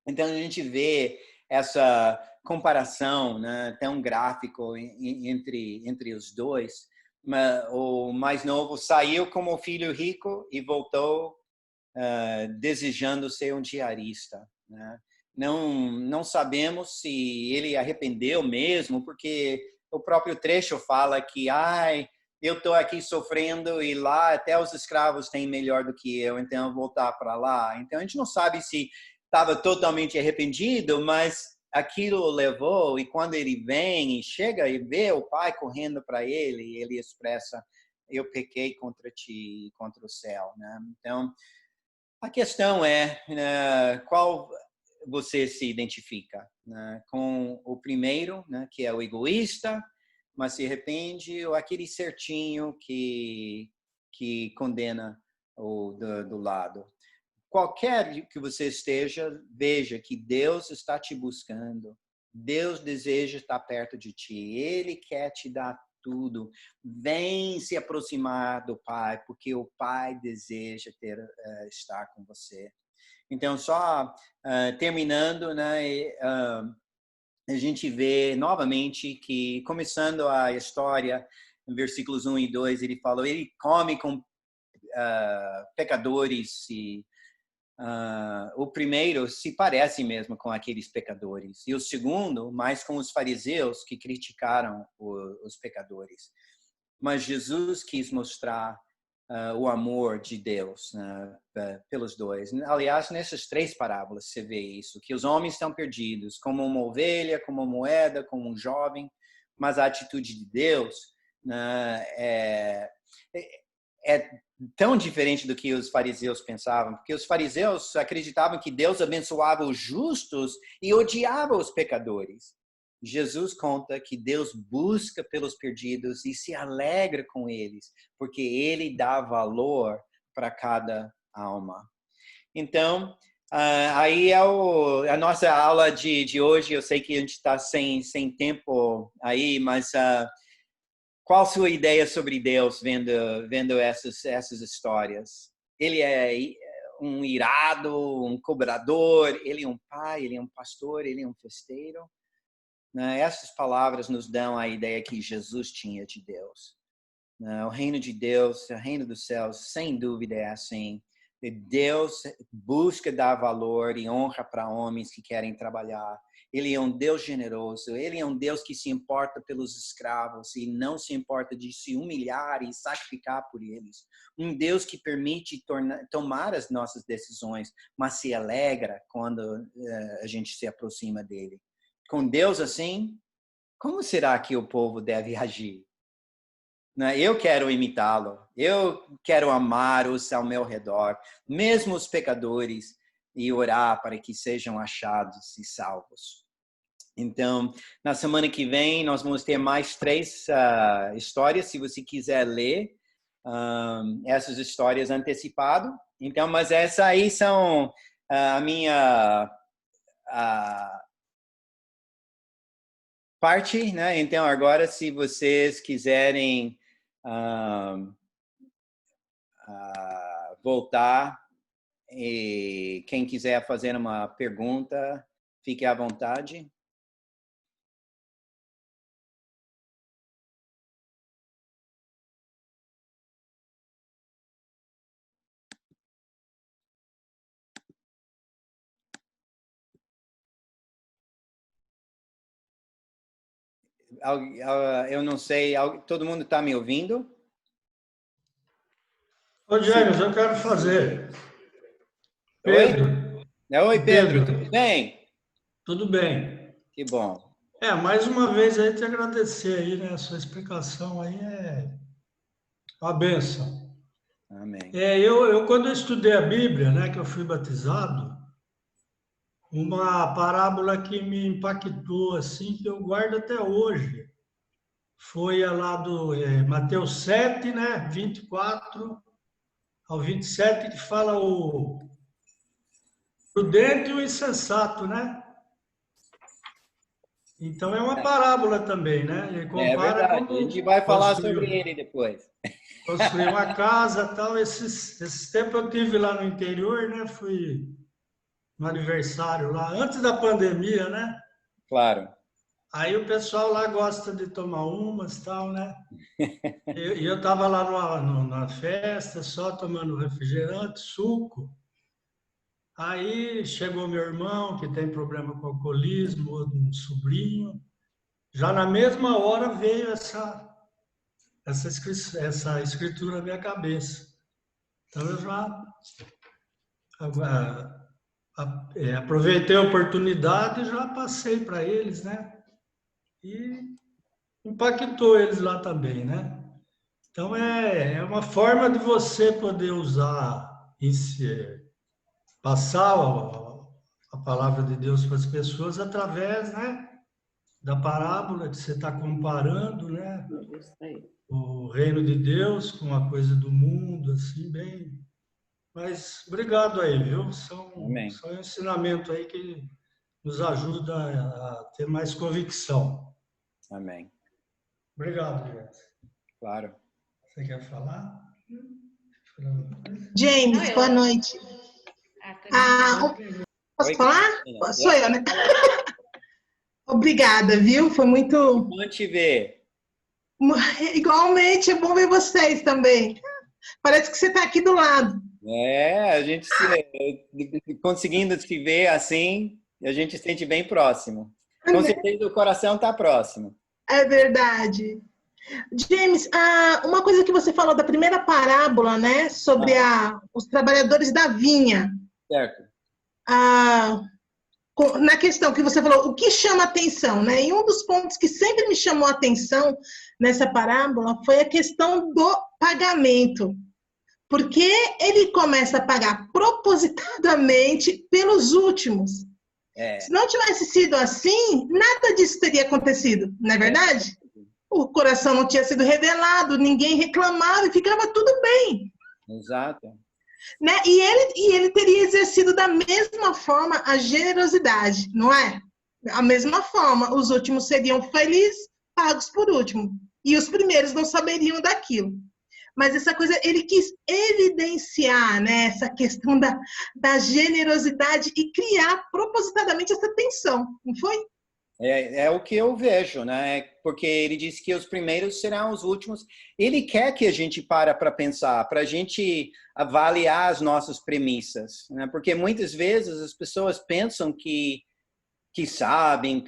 Então, a gente vê essa comparação, né, tão gráfico entre os dois. O mais novo saiu como filho rico e voltou desejando ser um diarista, né? Não sabemos se ele arrependeu mesmo, porque o próprio trecho fala que eu estou aqui sofrendo e lá até os escravos têm melhor do que eu, então eu vou voltar para lá. Então a gente não sabe se estava totalmente arrependido, mas aquilo o levou, e quando ele vem e chega e vê o pai correndo para ele, ele expressa, eu pequei contra ti, contra o céu, né? Então, a questão é, qual você se identifica, né? Com o primeiro, né, que é o egoísta, mas se arrepende, ou aquele certinho que condena o do lado. Qualquer que você esteja, veja que Deus está te buscando. Deus deseja estar perto de ti. Ele quer te dar tudo. Vem se aproximar do Pai, porque o Pai deseja estar com você. Então, só terminando, né, a gente vê novamente que, começando a história, em versículos 1 e 2, ele falou, ele come com pecadores e o primeiro se parece mesmo com aqueles pecadores, e o segundo mais com os fariseus que criticaram os pecadores. Mas Jesus quis mostrar o amor de Deus, né, pelos dois. Aliás, nessas 3 parábolas você vê isso, que os homens estão perdidos, como uma ovelha, como uma moeda, como um jovem, mas a atitude de Deus, né, é tão diferente do que os fariseus pensavam, porque os fariseus acreditavam que Deus abençoava os justos e odiava os pecadores. Jesus conta que Deus busca pelos perdidos e se alegra com eles, porque ele dá valor para cada alma. Então, aí é a nossa aula de hoje. Eu sei que a gente está sem tempo aí, mas qual a sua ideia sobre Deus vendo essas histórias? Ele é um irado, um cobrador, ele é um pai, ele é um pastor, ele é um festeiro? Essas palavras nos dão a ideia que Jesus tinha de Deus. O reino de Deus, o reino dos céus, sem dúvida é assim. Deus busca dar valor e honra para homens que querem trabalhar. Ele é um Deus generoso. Ele é um Deus que se importa pelos escravos e não se importa de se humilhar e sacrificar por eles. Um Deus que permite tomar as nossas decisões, mas se alegra quando a gente se aproxima dele. Com Deus assim, como será que o povo deve agir? Eu quero imitá-lo. Eu quero amar os ao meu redor, mesmo os pecadores, e orar para que sejam achados e salvos. Então, na semana que vem, nós vamos ter mais 3 histórias, se você quiser ler essas histórias antecipado. Então, mas essas aí são a minha parte, né? Então, agora, se vocês quiserem voltar e quem quiser fazer uma pergunta, fique à vontade. Eu não sei, todo mundo está me ouvindo? Ô, James, eu quero fazer. Oi? Pedro. Oi, Pedro, Pedro. tudo bem? Tudo bem. Que bom. Mais uma vez aí te agradecer aí, né? A sua explicação aí é uma bênção. Amém. Eu quando eu estudei a Bíblia, né, que eu fui batizado, uma parábola que me impactou assim, que eu guardo até hoje, foi a lá do Mateus 7, né, 24 ao 27, que fala o prudente e o insensato, né? Então é uma parábola também, né? Ele É compara verdade, a gente vai falar sobre ele depois. Construir uma casa e tal. Esses tempos eu tive lá no interior, né? Fui no aniversário lá, antes da pandemia, né? Claro. Aí o pessoal lá gosta de tomar umas e tal, né? E eu estava lá na festa, só tomando refrigerante, suco. Aí chegou meu irmão, que tem problema com alcoolismo, um sobrinho. Já na mesma hora veio essa escritura na minha cabeça. Então eu já aproveitei a oportunidade e já passei para eles, né? E impactou eles lá também, né? Então é uma forma de você poder usar, passar a palavra de Deus para as pessoas através, né, da parábola que você está comparando, né? O reino de Deus com a coisa do mundo, assim, bem. Mas obrigado aí, viu? São um ensinamento aí que nos ajuda a ter mais convicção. Amém. Obrigado, Jess. Claro. Você quer falar? James, boa noite. Posso falar? Sou eu, né? Obrigada, viu? Foi muito... Bom te ver. Igualmente, é bom ver vocês também. Parece que você está aqui do lado. A gente conseguindo se ver assim, a gente se sente bem próximo. Com certeza o coração está próximo. É verdade. James, uma coisa que você falou da primeira parábola, né? Sobre os trabalhadores da vinha. Certo. Na questão que você falou, o que chama atenção, né? E um dos pontos que sempre me chamou a atenção nessa parábola foi a questão do pagamento. Porque ele começa a pagar propositadamente pelos últimos. Se não tivesse sido assim, nada disso teria acontecido, não é verdade? O coração não tinha sido revelado, ninguém reclamava e ficava tudo bem. Exato. Né? E ele teria exercido da mesma forma a generosidade, não é? Da mesma forma, os últimos seriam felizes, pagos por último. E os primeiros não saberiam daquilo. Mas essa coisa, ele quis evidenciar, né, essa questão da generosidade e criar propositadamente essa tensão, não foi? É o que eu vejo, né? Porque ele disse que os primeiros serão os últimos. Ele quer que a gente para pensar, para a gente avaliar as nossas premissas, né? Porque muitas vezes as pessoas pensam que sabem,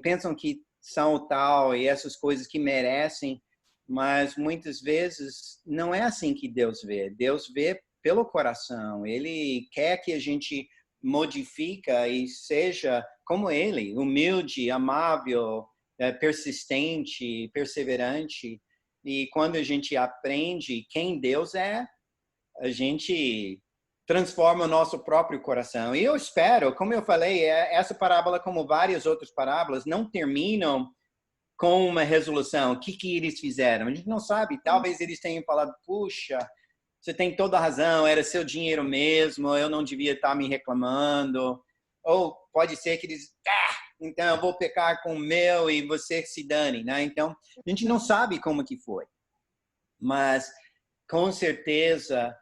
pensam que são tal e essas coisas que merecem, mas muitas vezes não é assim que Deus vê. Deus vê pelo coração. Ele quer que a gente modifica e seja como Ele, humilde, amável, persistente, perseverante. E quando a gente aprende quem Deus é, a gente transforma o nosso próprio coração. E eu espero, como eu falei, essa parábola, como várias outras parábolas, não terminam com uma resolução. O que eles fizeram? A gente não sabe. Talvez eles tenham falado, puxa, você tem toda a razão, era seu dinheiro mesmo, eu não devia estar me reclamando. Ou pode ser que eles, então eu vou pecar com o meu e você se dane, né? Então, a gente não sabe como que foi. Mas, com certeza,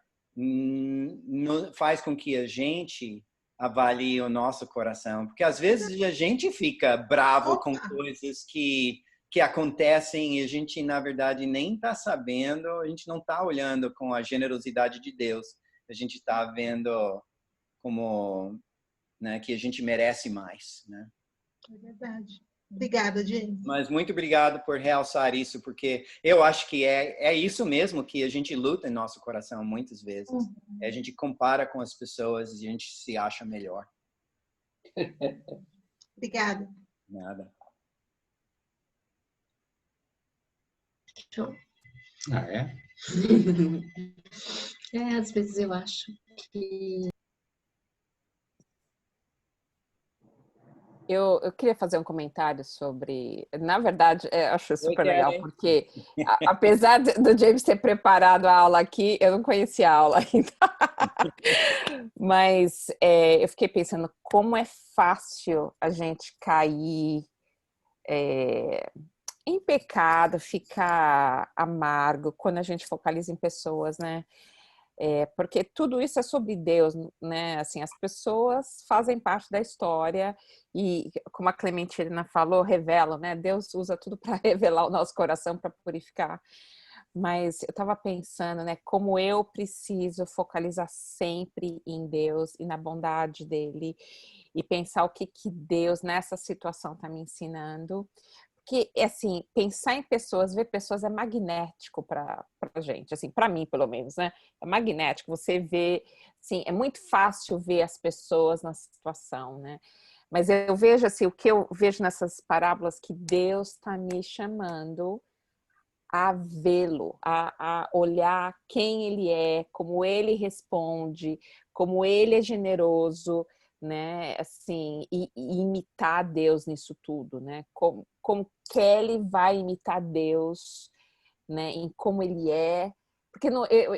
faz com que a gente avalie o nosso coração. Porque, às vezes, a gente fica bravo com coisas que acontecem e a gente, na verdade, nem está sabendo, a gente não está olhando com a generosidade de Deus. A gente está vendo como, né, que a gente merece mais, né? É verdade. Obrigada, James. Mas muito obrigado por realçar isso, porque eu acho que é isso mesmo que a gente luta em nosso coração muitas vezes. A gente compara com as pessoas e a gente se acha melhor. Obrigada. Nada. Show. É? Às vezes eu acho que... Eu queria fazer um comentário sobre... Na verdade, eu acho super legal, porque apesar do James ter preparado a aula aqui, eu não conhecia a aula ainda. Mas eu fiquei pensando como é fácil a gente cair em pecado, ficar amargo quando a gente focaliza em pessoas, né? Porque tudo isso é sobre Deus, né? Assim, as pessoas fazem parte da história e, como a Clementina falou, revelam, né? Deus usa tudo para revelar o nosso coração, para purificar. Mas eu estava pensando, né? Como eu preciso focalizar sempre em Deus e na bondade dele e pensar o que Deus nessa situação está me ensinando. Que, assim, pensar em pessoas, ver pessoas é magnético para a gente, assim, para mim, pelo menos, né? É magnético, você vê, assim, é muito fácil ver as pessoas na situação, né? Mas eu vejo, assim, o que eu vejo nessas parábolas, que Deus está me chamando a vê-lo, a olhar quem ele é, como ele responde, como ele é generoso, né, assim, e imitar Deus nisso tudo, né, como Kelly vai imitar Deus, né, em como ele é, porque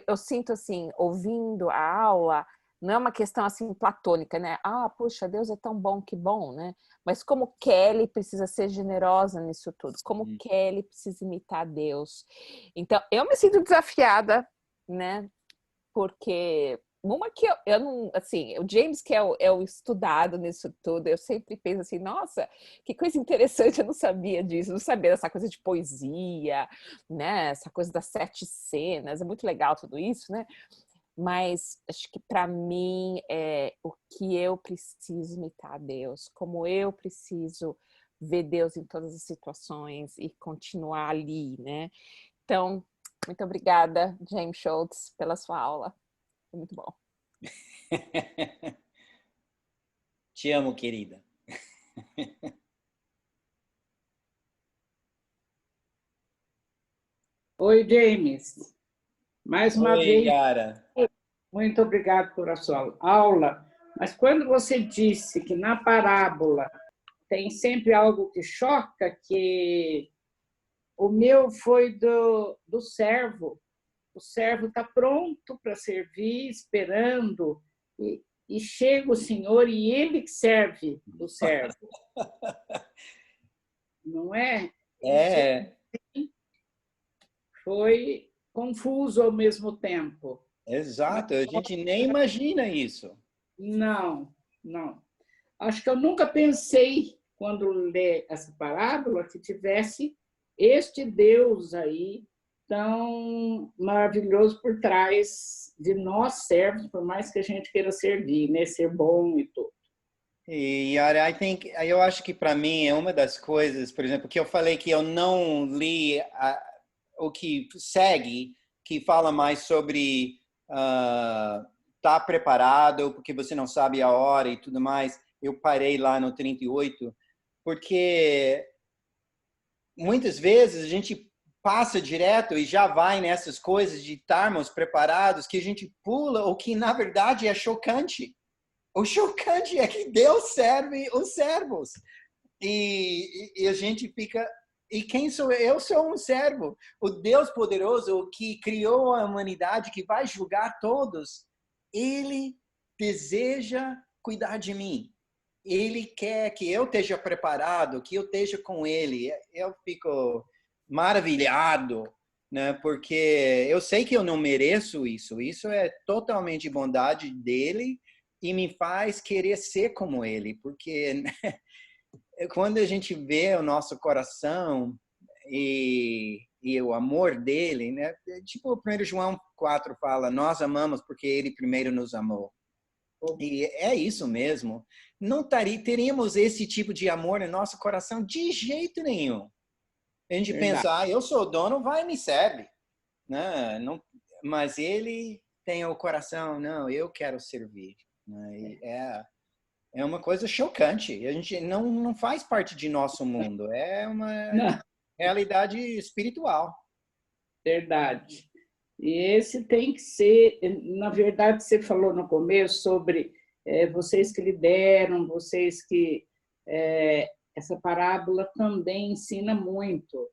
eu sinto assim, ouvindo a aula, não é uma questão assim platônica, né, puxa, Deus é tão bom, que bom, né, mas como Kelly precisa ser generosa nisso tudo, como Kelly precisa imitar Deus. Então, eu me sinto desafiada, né, porque uma que eu não, assim, o James que é o estudado nisso tudo, eu sempre penso assim, nossa, que coisa interessante, eu não sabia disso, não sabia dessa coisa de poesia, né, essa coisa das 7 cenas, é muito legal tudo isso, né, mas acho que para mim é o que eu preciso imitar a Deus, como eu preciso ver Deus em todas as situações e continuar ali, né, então, muito obrigada, James Schultz, pela sua aula. Muito bom. Te amo, querida. Oi, James. Mais uma vez, Yara. muito obrigado por a sua aula. Mas quando você disse que na parábola tem sempre algo que choca, que o meu foi do servo. O servo está pronto para servir, esperando, e chega o Senhor e ele que serve o servo. Não é? Foi confuso ao mesmo tempo. Exato, a gente nem imagina isso. Não. Acho que eu nunca pensei, quando lê essa parábola, que tivesse este Deus aí, tão maravilhoso por trás de nós servos, por mais que a gente queira servir, né? Ser bom e tudo. E eu acho que para mim é uma das coisas, por exemplo, que eu falei que eu não li o que segue, que fala mais sobre estar preparado, porque você não sabe a hora e tudo mais. Eu parei lá no 38, porque muitas vezes a gente passa direto e já vai nessas coisas de estarmos preparados, que a gente pula o que na verdade é chocante. O chocante é que Deus serve os servos. E a gente fica... E quem sou eu? Eu sou um servo. O Deus poderoso que criou a humanidade, que vai julgar todos, ele deseja cuidar de mim. Ele quer que eu esteja preparado, que eu esteja com ele. Eu fico maravilhado, né? Porque eu sei que eu não mereço isso. Isso é totalmente bondade dele e me faz querer ser como ele. Porque quando a gente vê o nosso coração e o amor dele, né? Tipo o 1 João 4 fala, nós amamos porque ele primeiro nos amou. E é isso mesmo. Não teríamos esse tipo de amor no nosso coração de jeito nenhum. A gente pensa, eu sou dono, vai e me serve. Não, mas ele tem o coração, não, eu quero servir. Né? É uma coisa chocante. A gente não faz parte de nosso mundo. É uma realidade espiritual. Verdade. E esse tem que ser, na verdade, você falou no começo sobre vocês que lideram, vocês que... essa parábola também ensina muito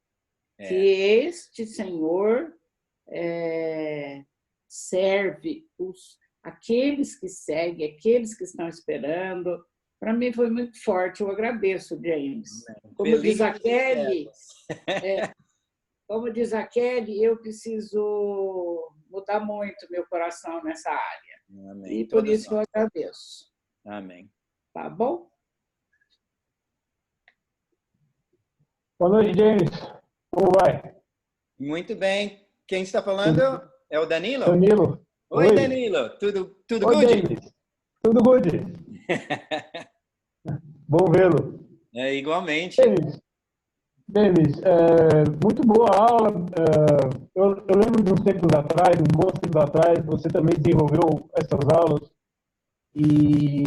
que este Senhor serve aqueles que seguem, aqueles que estão esperando. Para mim foi muito forte, eu agradeço, James. Como diz a Kelly, eu preciso mudar muito meu coração nessa área. Amém. E por isso eu agradeço. Amém. Tá bom? Boa noite, James. Como vai? Muito bem. Quem está falando é o Danilo? Danilo. Oi, Danilo. Tudo Oi, good? James. Tudo good. Bom vê-lo. Igualmente. James, muito boa a aula. Eu lembro de uns tempos atrás, uns bons tempos atrás, você também desenvolveu essas aulas. E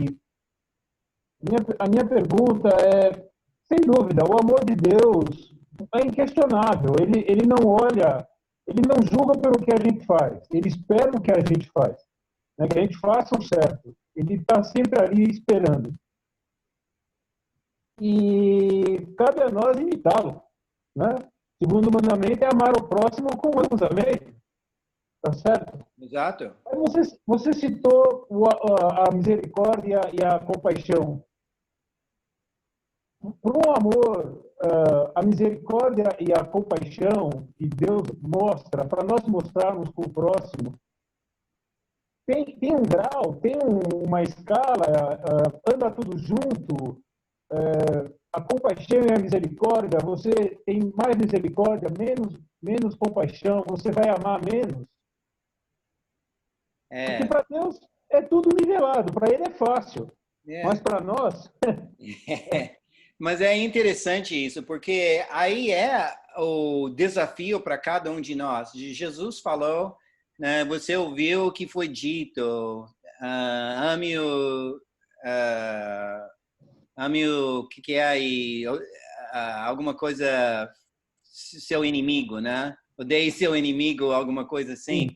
a minha pergunta é, sem dúvida, o amor de Deus é inquestionável. Ele não olha, ele não julga pelo que a gente faz. Ele espera o que a gente faz, né? Que a gente faça o certo. Ele está sempre ali esperando. E cabe a nós imitá-lo, né? Segundo mandamento é amar o próximo como eu os amei. Tá certo? Exato. Você citou a misericórdia e a compaixão. Por um amor, a misericórdia e a compaixão que Deus mostra, para nós mostrarmos para o próximo, tem um grau, tem uma escala, anda tudo junto. A compaixão e a misericórdia, você tem mais misericórdia, menos compaixão, você vai amar menos. Porque para Deus é tudo nivelado, para Ele é fácil, mas para nós... Mas é interessante isso, porque aí é o desafio para cada um de nós. Jesus falou, né, você ouviu o que foi dito, ame o que é aí, alguma coisa, seu inimigo, né? Odeie seu inimigo, alguma coisa assim.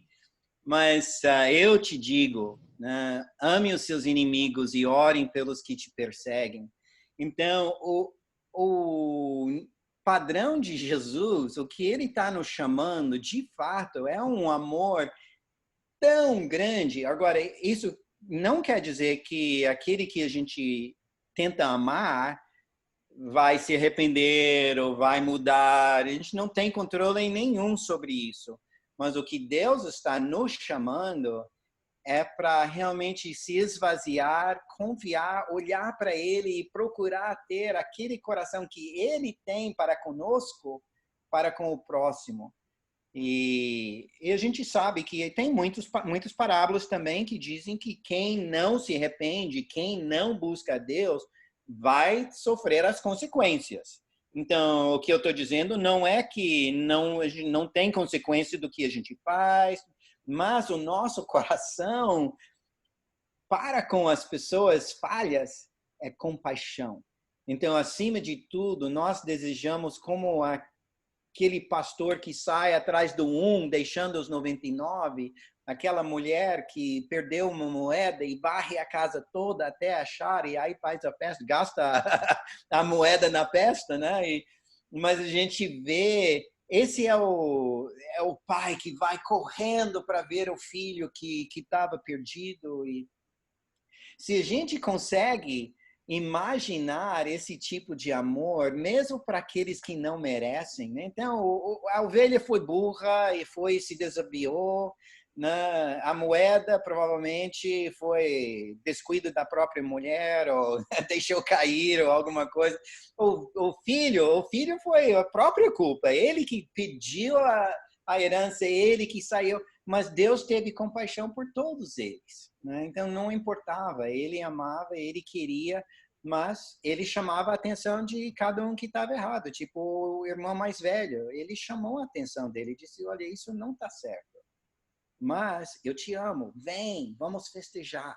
Mas eu te digo, né, ame os seus inimigos e orem pelos que te perseguem. Então, o padrão de Jesus, o que ele está nos chamando, de fato, é um amor tão grande. Agora, isso não quer dizer que aquele que a gente tenta amar vai se arrepender ou vai mudar. A gente não tem controle nenhum sobre isso. Mas o que Deus está nos chamando é para realmente se esvaziar, confiar, olhar para Ele e procurar ter aquele coração que Ele tem para conosco, para com o próximo. E a gente sabe que tem muitas parábolas também que dizem que quem não se arrepende, quem não busca Deus, vai sofrer as consequências. Então, o que eu estou dizendo não é que não tem consequência do que a gente faz, mas o nosso coração para com as pessoas falhas é compaixão. Então, acima de tudo, nós desejamos como aquele pastor que sai atrás do deixando os 99, aquela mulher que perdeu uma moeda e varre a casa toda até achar, e aí faz a festa, gasta a moeda na festa, né? Mas a gente vê, esse é o pai que vai correndo para ver o filho que estava perdido. E se a gente consegue imaginar esse tipo de amor, mesmo para aqueles que não merecem, né? Então, a ovelha foi burra e se desabiou, né? A moeda provavelmente foi descuido da própria mulher ou deixou cair ou alguma coisa. O filho foi a própria culpa, ele que pediu a herança, ele que saiu, mas Deus teve compaixão por todos eles, né? Então não importava, ele amava, ele queria, mas ele chamava a atenção de cada um que estava errado. Tipo o irmão mais velho, ele chamou a atenção dele e disse: olha, isso não está certo, mas eu te amo, vem, vamos festejar.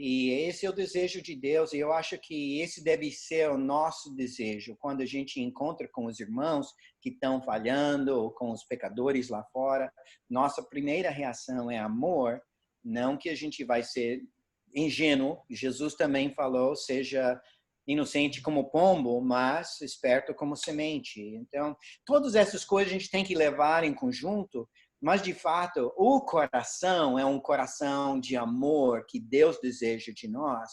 E esse é o desejo de Deus, e eu acho que esse deve ser o nosso desejo quando a gente encontra com os irmãos que estão falhando ou com os pecadores lá fora. Nossa primeira reação é amor, não que a gente vai ser ingênuo. Jesus também falou: seja inocente como pombo, mas esperto como semente. Então, todas essas coisas a gente tem que levar em conjunto. Mas, de fato, o coração é um coração de amor que Deus deseja de nós.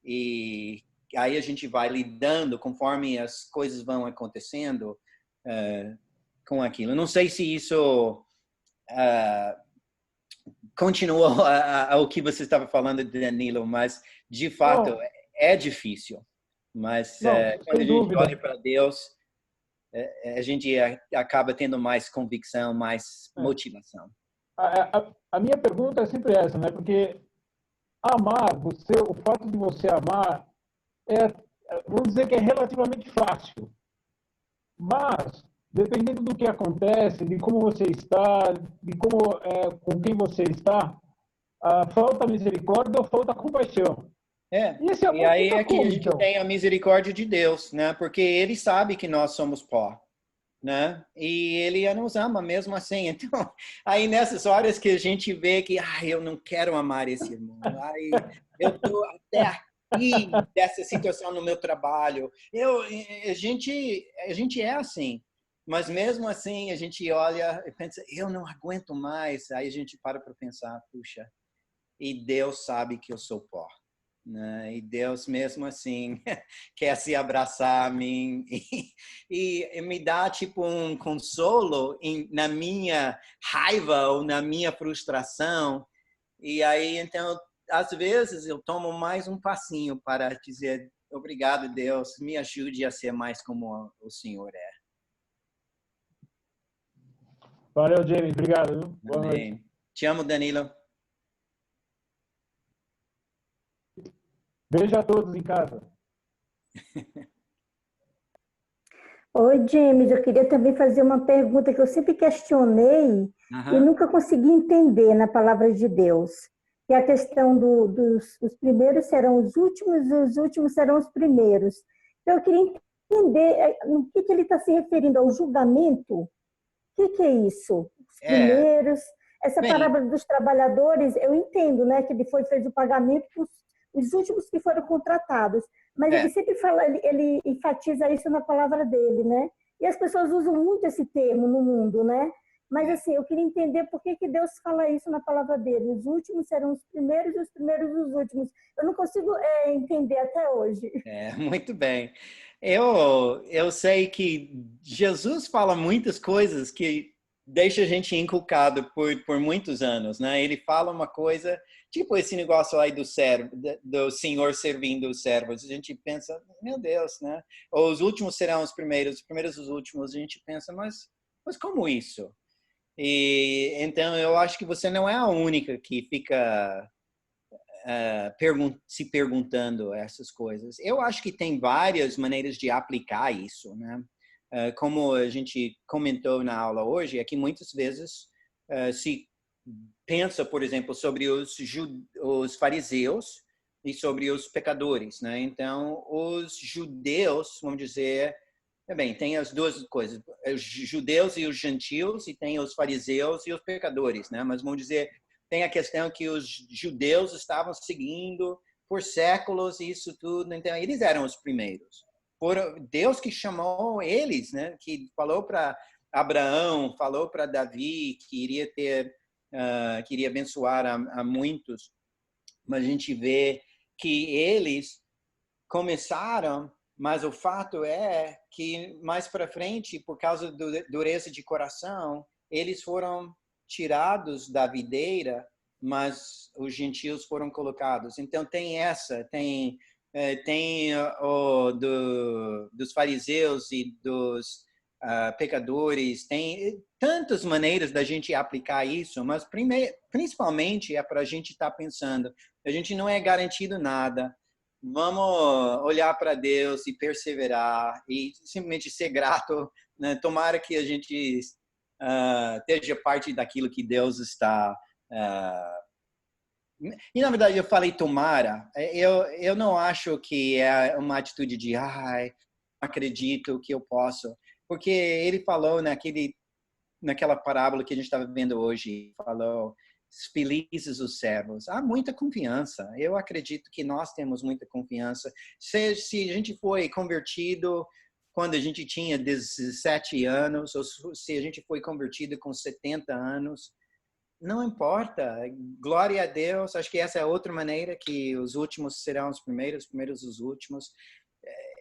E aí a gente vai lidando conforme as coisas vão acontecendo com aquilo. Não sei se isso continuou ao que você estava falando, Danilo, mas, de fato, é difícil. Mas quando a gente olha para Deus, a gente acaba tendo mais convicção, mais motivação. A minha pergunta é sempre essa, né? Porque amar, o fato de você amar vamos dizer que é relativamente fácil. Mas, dependendo do que acontece, de como você está, de com quem você está, falta misericórdia ou falta compaixão. E aí é que a gente tem a misericórdia de Deus, né? Porque Ele sabe que nós somos pó, né? E Ele nos ama mesmo assim. Então, aí nessas horas que a gente vê que, eu não quero amar esse irmão, eu estou até aqui dessa situação no meu trabalho. A gente é assim, mas mesmo assim a gente olha e pensa: eu não aguento mais. Aí a gente para pensar: puxa, e Deus sabe que eu sou pó. E Deus mesmo assim quer se abraçar a mim e me dá tipo um consolo na minha raiva ou na minha frustração. E aí então às vezes eu tomo mais um passinho para dizer: obrigado, Deus, me ajude a ser mais como o Senhor é. Valeu, James, obrigado. Boa noite. Te amo, Danilo. Beijo a todos em casa. Oi, James, eu queria também fazer uma pergunta que eu sempre questionei e nunca consegui entender na palavra de Deus, que é a questão os primeiros serão os últimos e os últimos serão os primeiros. Então, eu queria entender no que ele está se referindo, ao julgamento. O que é isso? Os primeiros... Essa parábola dos trabalhadores, eu entendo, né, que ele fez o pagamento para os últimos que foram contratados. Mas ele sempre fala, ele enfatiza isso na palavra dele, né? E as pessoas usam muito esse termo no mundo, né? Mas assim, eu queria entender por que Deus fala isso na palavra dele. Os últimos serão os primeiros e os primeiros os últimos. Eu não consigo entender até hoje. Muito bem. Eu sei que Jesus fala muitas coisas que deixa a gente inculcado por muitos anos, né? Ele fala uma coisa, tipo esse negócio aí do Senhor servindo os servos. A gente pensa: meu Deus, né? Ou os últimos serão os primeiros os últimos. A gente pensa, mas como isso? E então eu acho que você não é a única que fica se perguntando essas coisas. Eu acho que tem várias maneiras de aplicar isso, né? Como a gente comentou na aula hoje, é que muitas vezes se pensa, por exemplo, sobre os fariseus e sobre os pecadores, né? Então, os judeus, vamos dizer, Bem, tem as duas coisas, os judeus e os gentios, e tem os fariseus e os pecadores, né? Mas vamos dizer, tem a questão que os judeus estavam seguindo por séculos e isso tudo, então eles eram os primeiros. Por Deus que chamou eles, né? Que falou para Abraão, falou para Davi que queria abençoar a muitos, mas a gente vê que eles começaram, mas o fato é que mais para frente, por causa da dureza de coração, eles foram tirados da videira, mas os gentios foram colocados. Então tem dos fariseus e dos pecadores, tem tantas maneiras da gente aplicar isso, mas principalmente é para a gente estar pensando, a gente não é garantido nada. Vamos olhar para Deus e perseverar e simplesmente ser grato, né? Tomara que a gente esteja parte daquilo que Deus está. E na verdade eu falei tomara. Eu não acho que é uma atitude de acredito que eu posso, porque ele falou naquela parábola que a gente estava vendo hoje, falou felizes os servos. Há muita confiança. Eu acredito que nós temos muita confiança. Se a gente foi convertido quando a gente tinha 17 anos, ou se a gente foi convertido com 70 anos, não importa. Glória a Deus. Acho que essa é outra maneira que os últimos serão os primeiros os últimos.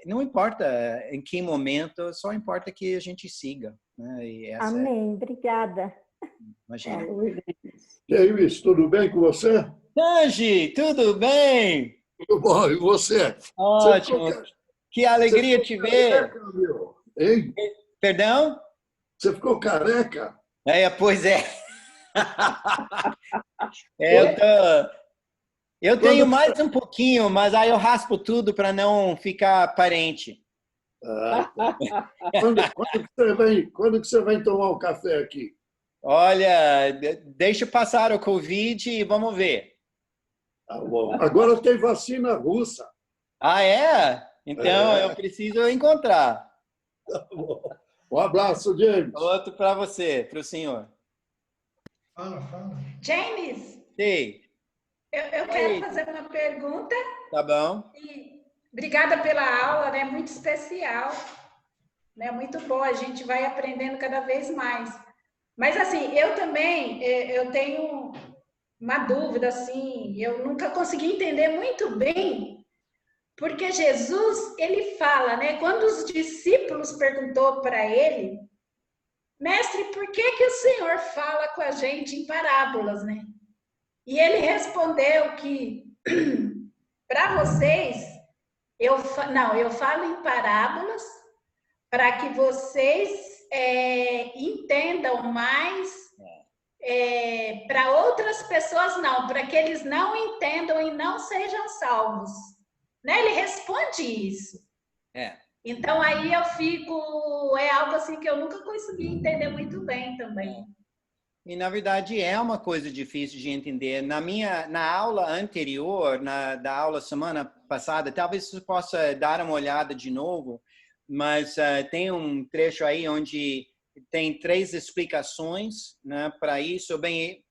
Não importa em que momento, só importa que a gente siga. Né? Amém. Obrigada. Imagina. E aí, Luiz, tudo bem com você? Tangi, tudo bem? Tudo bom, e você? Ótimo. Que alegria te ver. Careca, meu. Hein? Perdão? Você ficou careca? Pois é. Eu tenho mais um pouquinho, mas aí eu raspo tudo para não ficar aparente. Quando que você vem tomar um café aqui? Olha, deixa passar o Covid e vamos ver. Tá bom. Agora tem vacina russa. É? Então eu preciso encontrar. Tá bom. Um abraço, James. Outro para você, para o senhor. Fala. James, Sim. eu quero fazer uma pergunta. Tá bom. E obrigada pela aula, né? Muito especial. Né? Muito boa, a gente vai aprendendo cada vez mais. Mas, assim, eu também, eu tenho uma dúvida, assim, eu nunca consegui entender muito bem, porque Jesus, ele fala, né? Quando os discípulos perguntou para ele, mestre, por que o Senhor fala com a gente em parábolas, né? E ele respondeu que, para vocês, eu falo em parábolas para que vocês entendam mais, para outras pessoas não, para que eles não entendam e não sejam salvos. Né? Ele responde isso. Então aí eu fico, é algo assim que eu nunca consegui entender muito bem também. E na verdade é uma coisa difícil de entender. Na aula anterior, da aula semana passada, talvez você possa dar uma olhada de novo, mas tem um trecho aí onde tem 3 explicações, né, para isso. Bem,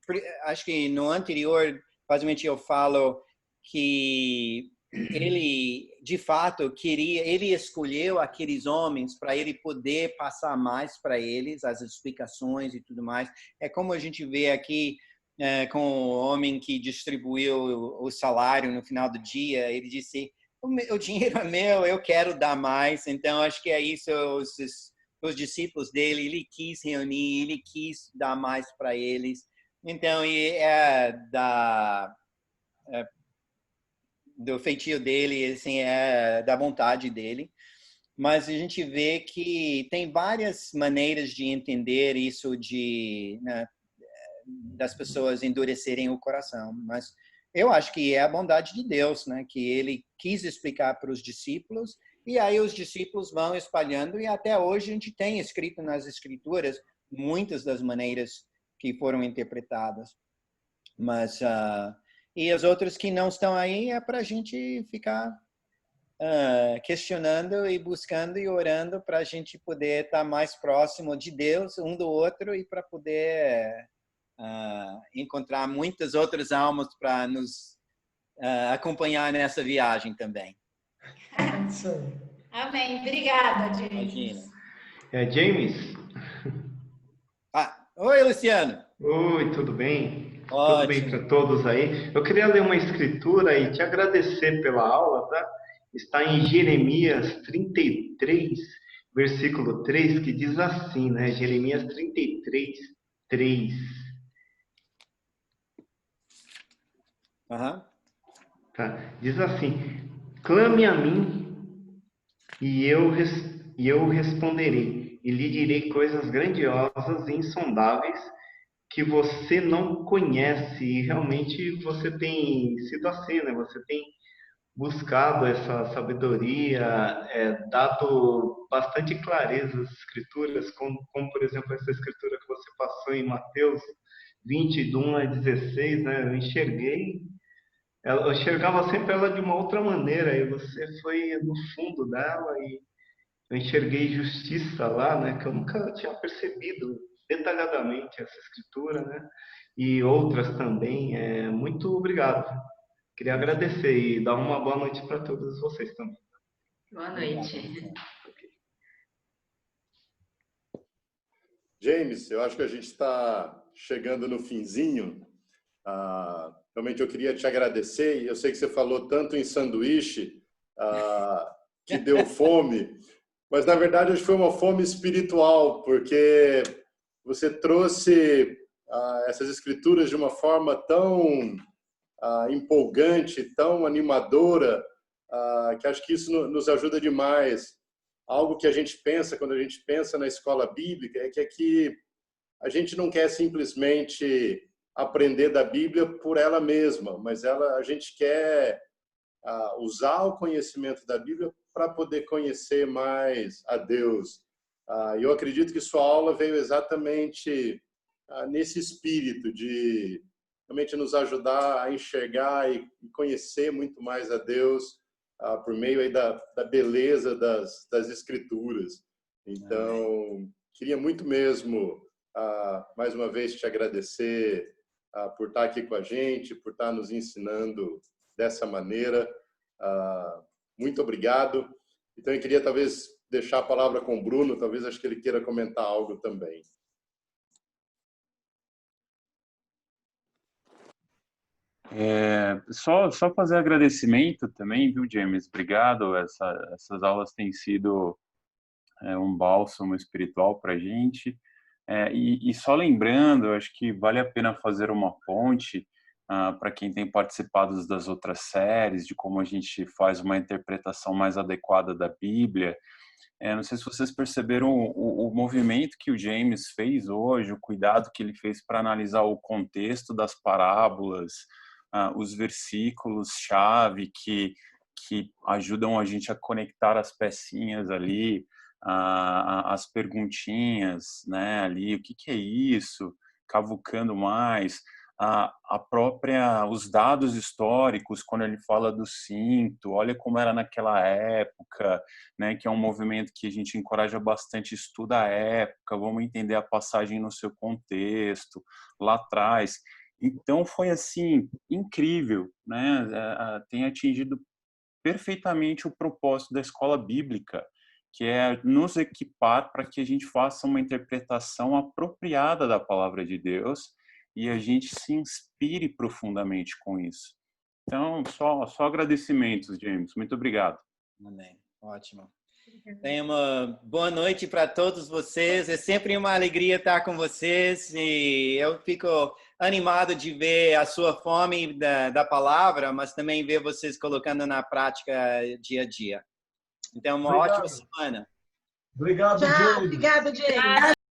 acho que no anterior, basicamente eu falo que ele, de fato, ele escolheu aqueles homens para ele poder passar mais para eles as explicações e tudo mais. É como a gente vê aqui com o homem que distribuiu o salário no final do dia. Ele disse, o dinheiro é meu, eu quero dar mais. Então, acho que é isso, os discípulos dele, ele quis reunir, ele quis dar mais para eles. Então, do feitio dele, assim, da vontade dele. Mas a gente vê que tem várias maneiras de entender isso das pessoas endurecerem o coração. Mas eu acho que é a bondade de Deus, né? Que ele quis explicar para os discípulos e aí os discípulos vão espalhando e até hoje a gente tem escrito nas escrituras muitas das maneiras que foram interpretadas. Mas e as outras que não estão aí é para a gente ficar questionando e buscando e orando para a gente poder estar mais próximo de Deus, um do outro, e para poder encontrar muitas outras almas para nos acompanhar nessa viagem também. Amém. Obrigada, James. Imagina. James? Oi, Luciano. Oi, tudo bem? Ótimo. Tudo bem para todos aí? Eu queria ler uma escritura e te agradecer pela aula, tá? Está em Jeremias 33, versículo 3, que diz assim, né? Jeremias 33, 3. Tá? Diz assim: clame a mim e eu responderei, e lhe direi coisas grandiosas e insondáveis que você não conhece. E realmente você tem sido assim, né? Você tem buscado essa sabedoria, dado bastante clareza às escrituras, como por exemplo essa escritura que você passou em Mateus 20, do 1 a 16, né? Eu enxergava sempre ela de uma outra maneira, e você foi no fundo dela, e eu enxerguei justiça lá, né? Que eu nunca tinha percebido detalhadamente essa escritura, né? E outras também. Muito obrigado. Queria agradecer e dar uma boa noite para todos vocês também. Boa noite. James, eu acho que a gente está chegando no finzinho. Realmente eu queria te agradecer, e eu sei que você falou tanto em sanduíche, que deu fome, mas na verdade hoje foi uma fome espiritual, porque você trouxe essas escrituras de uma forma tão empolgante, tão animadora, que acho que isso nos ajuda demais. Algo que a gente pensa quando a gente pensa na escola bíblica é que a gente não quer simplesmente aprender da Bíblia por ela mesma, mas a gente quer usar o conhecimento da Bíblia para poder conhecer mais a Deus. E eu acredito que sua aula veio exatamente nesse espírito de realmente nos ajudar a enxergar e conhecer muito mais a Deus por meio aí da beleza das Escrituras. Então, queria muito mesmo, mais uma vez, te agradecer por estar aqui com a gente, por estar nos ensinando dessa maneira. Muito obrigado. Então, eu queria talvez deixar a palavra com o Bruno, talvez acho que ele queira comentar algo também. Só fazer agradecimento também, viu, James? Obrigado. Essas aulas têm sido um bálsamo espiritual para a gente. E só lembrando, eu acho que vale a pena fazer uma ponte para quem tem participado das outras séries, de como a gente faz uma interpretação mais adequada da Bíblia. Não sei se vocês perceberam o movimento que o James fez hoje, o cuidado que ele fez para analisar o contexto das parábolas, os versículos-chave que ajudam a gente a conectar as pecinhas ali, as perguntinhas, né, ali, o que é isso, cavucando mais, os dados históricos, quando ele fala do cinto, olha como era naquela época, né, que é um movimento que a gente encoraja bastante, estuda a época, vamos entender a passagem no seu contexto, lá atrás. Então foi assim, incrível, né, tem atingido perfeitamente o propósito da escola bíblica, que é nos equipar para que a gente faça uma interpretação apropriada da palavra de Deus e a gente se inspire profundamente com isso. Então, só agradecimentos, James. Muito obrigado. Amém. Ótimo. Tenha uma boa noite para todos vocês. É sempre uma alegria estar com vocês e eu fico animado de ver a sua fome da palavra, mas também ver vocês colocando na prática dia a dia. Então, uma ótima semana. Obrigado, Tchau, obrigado, James.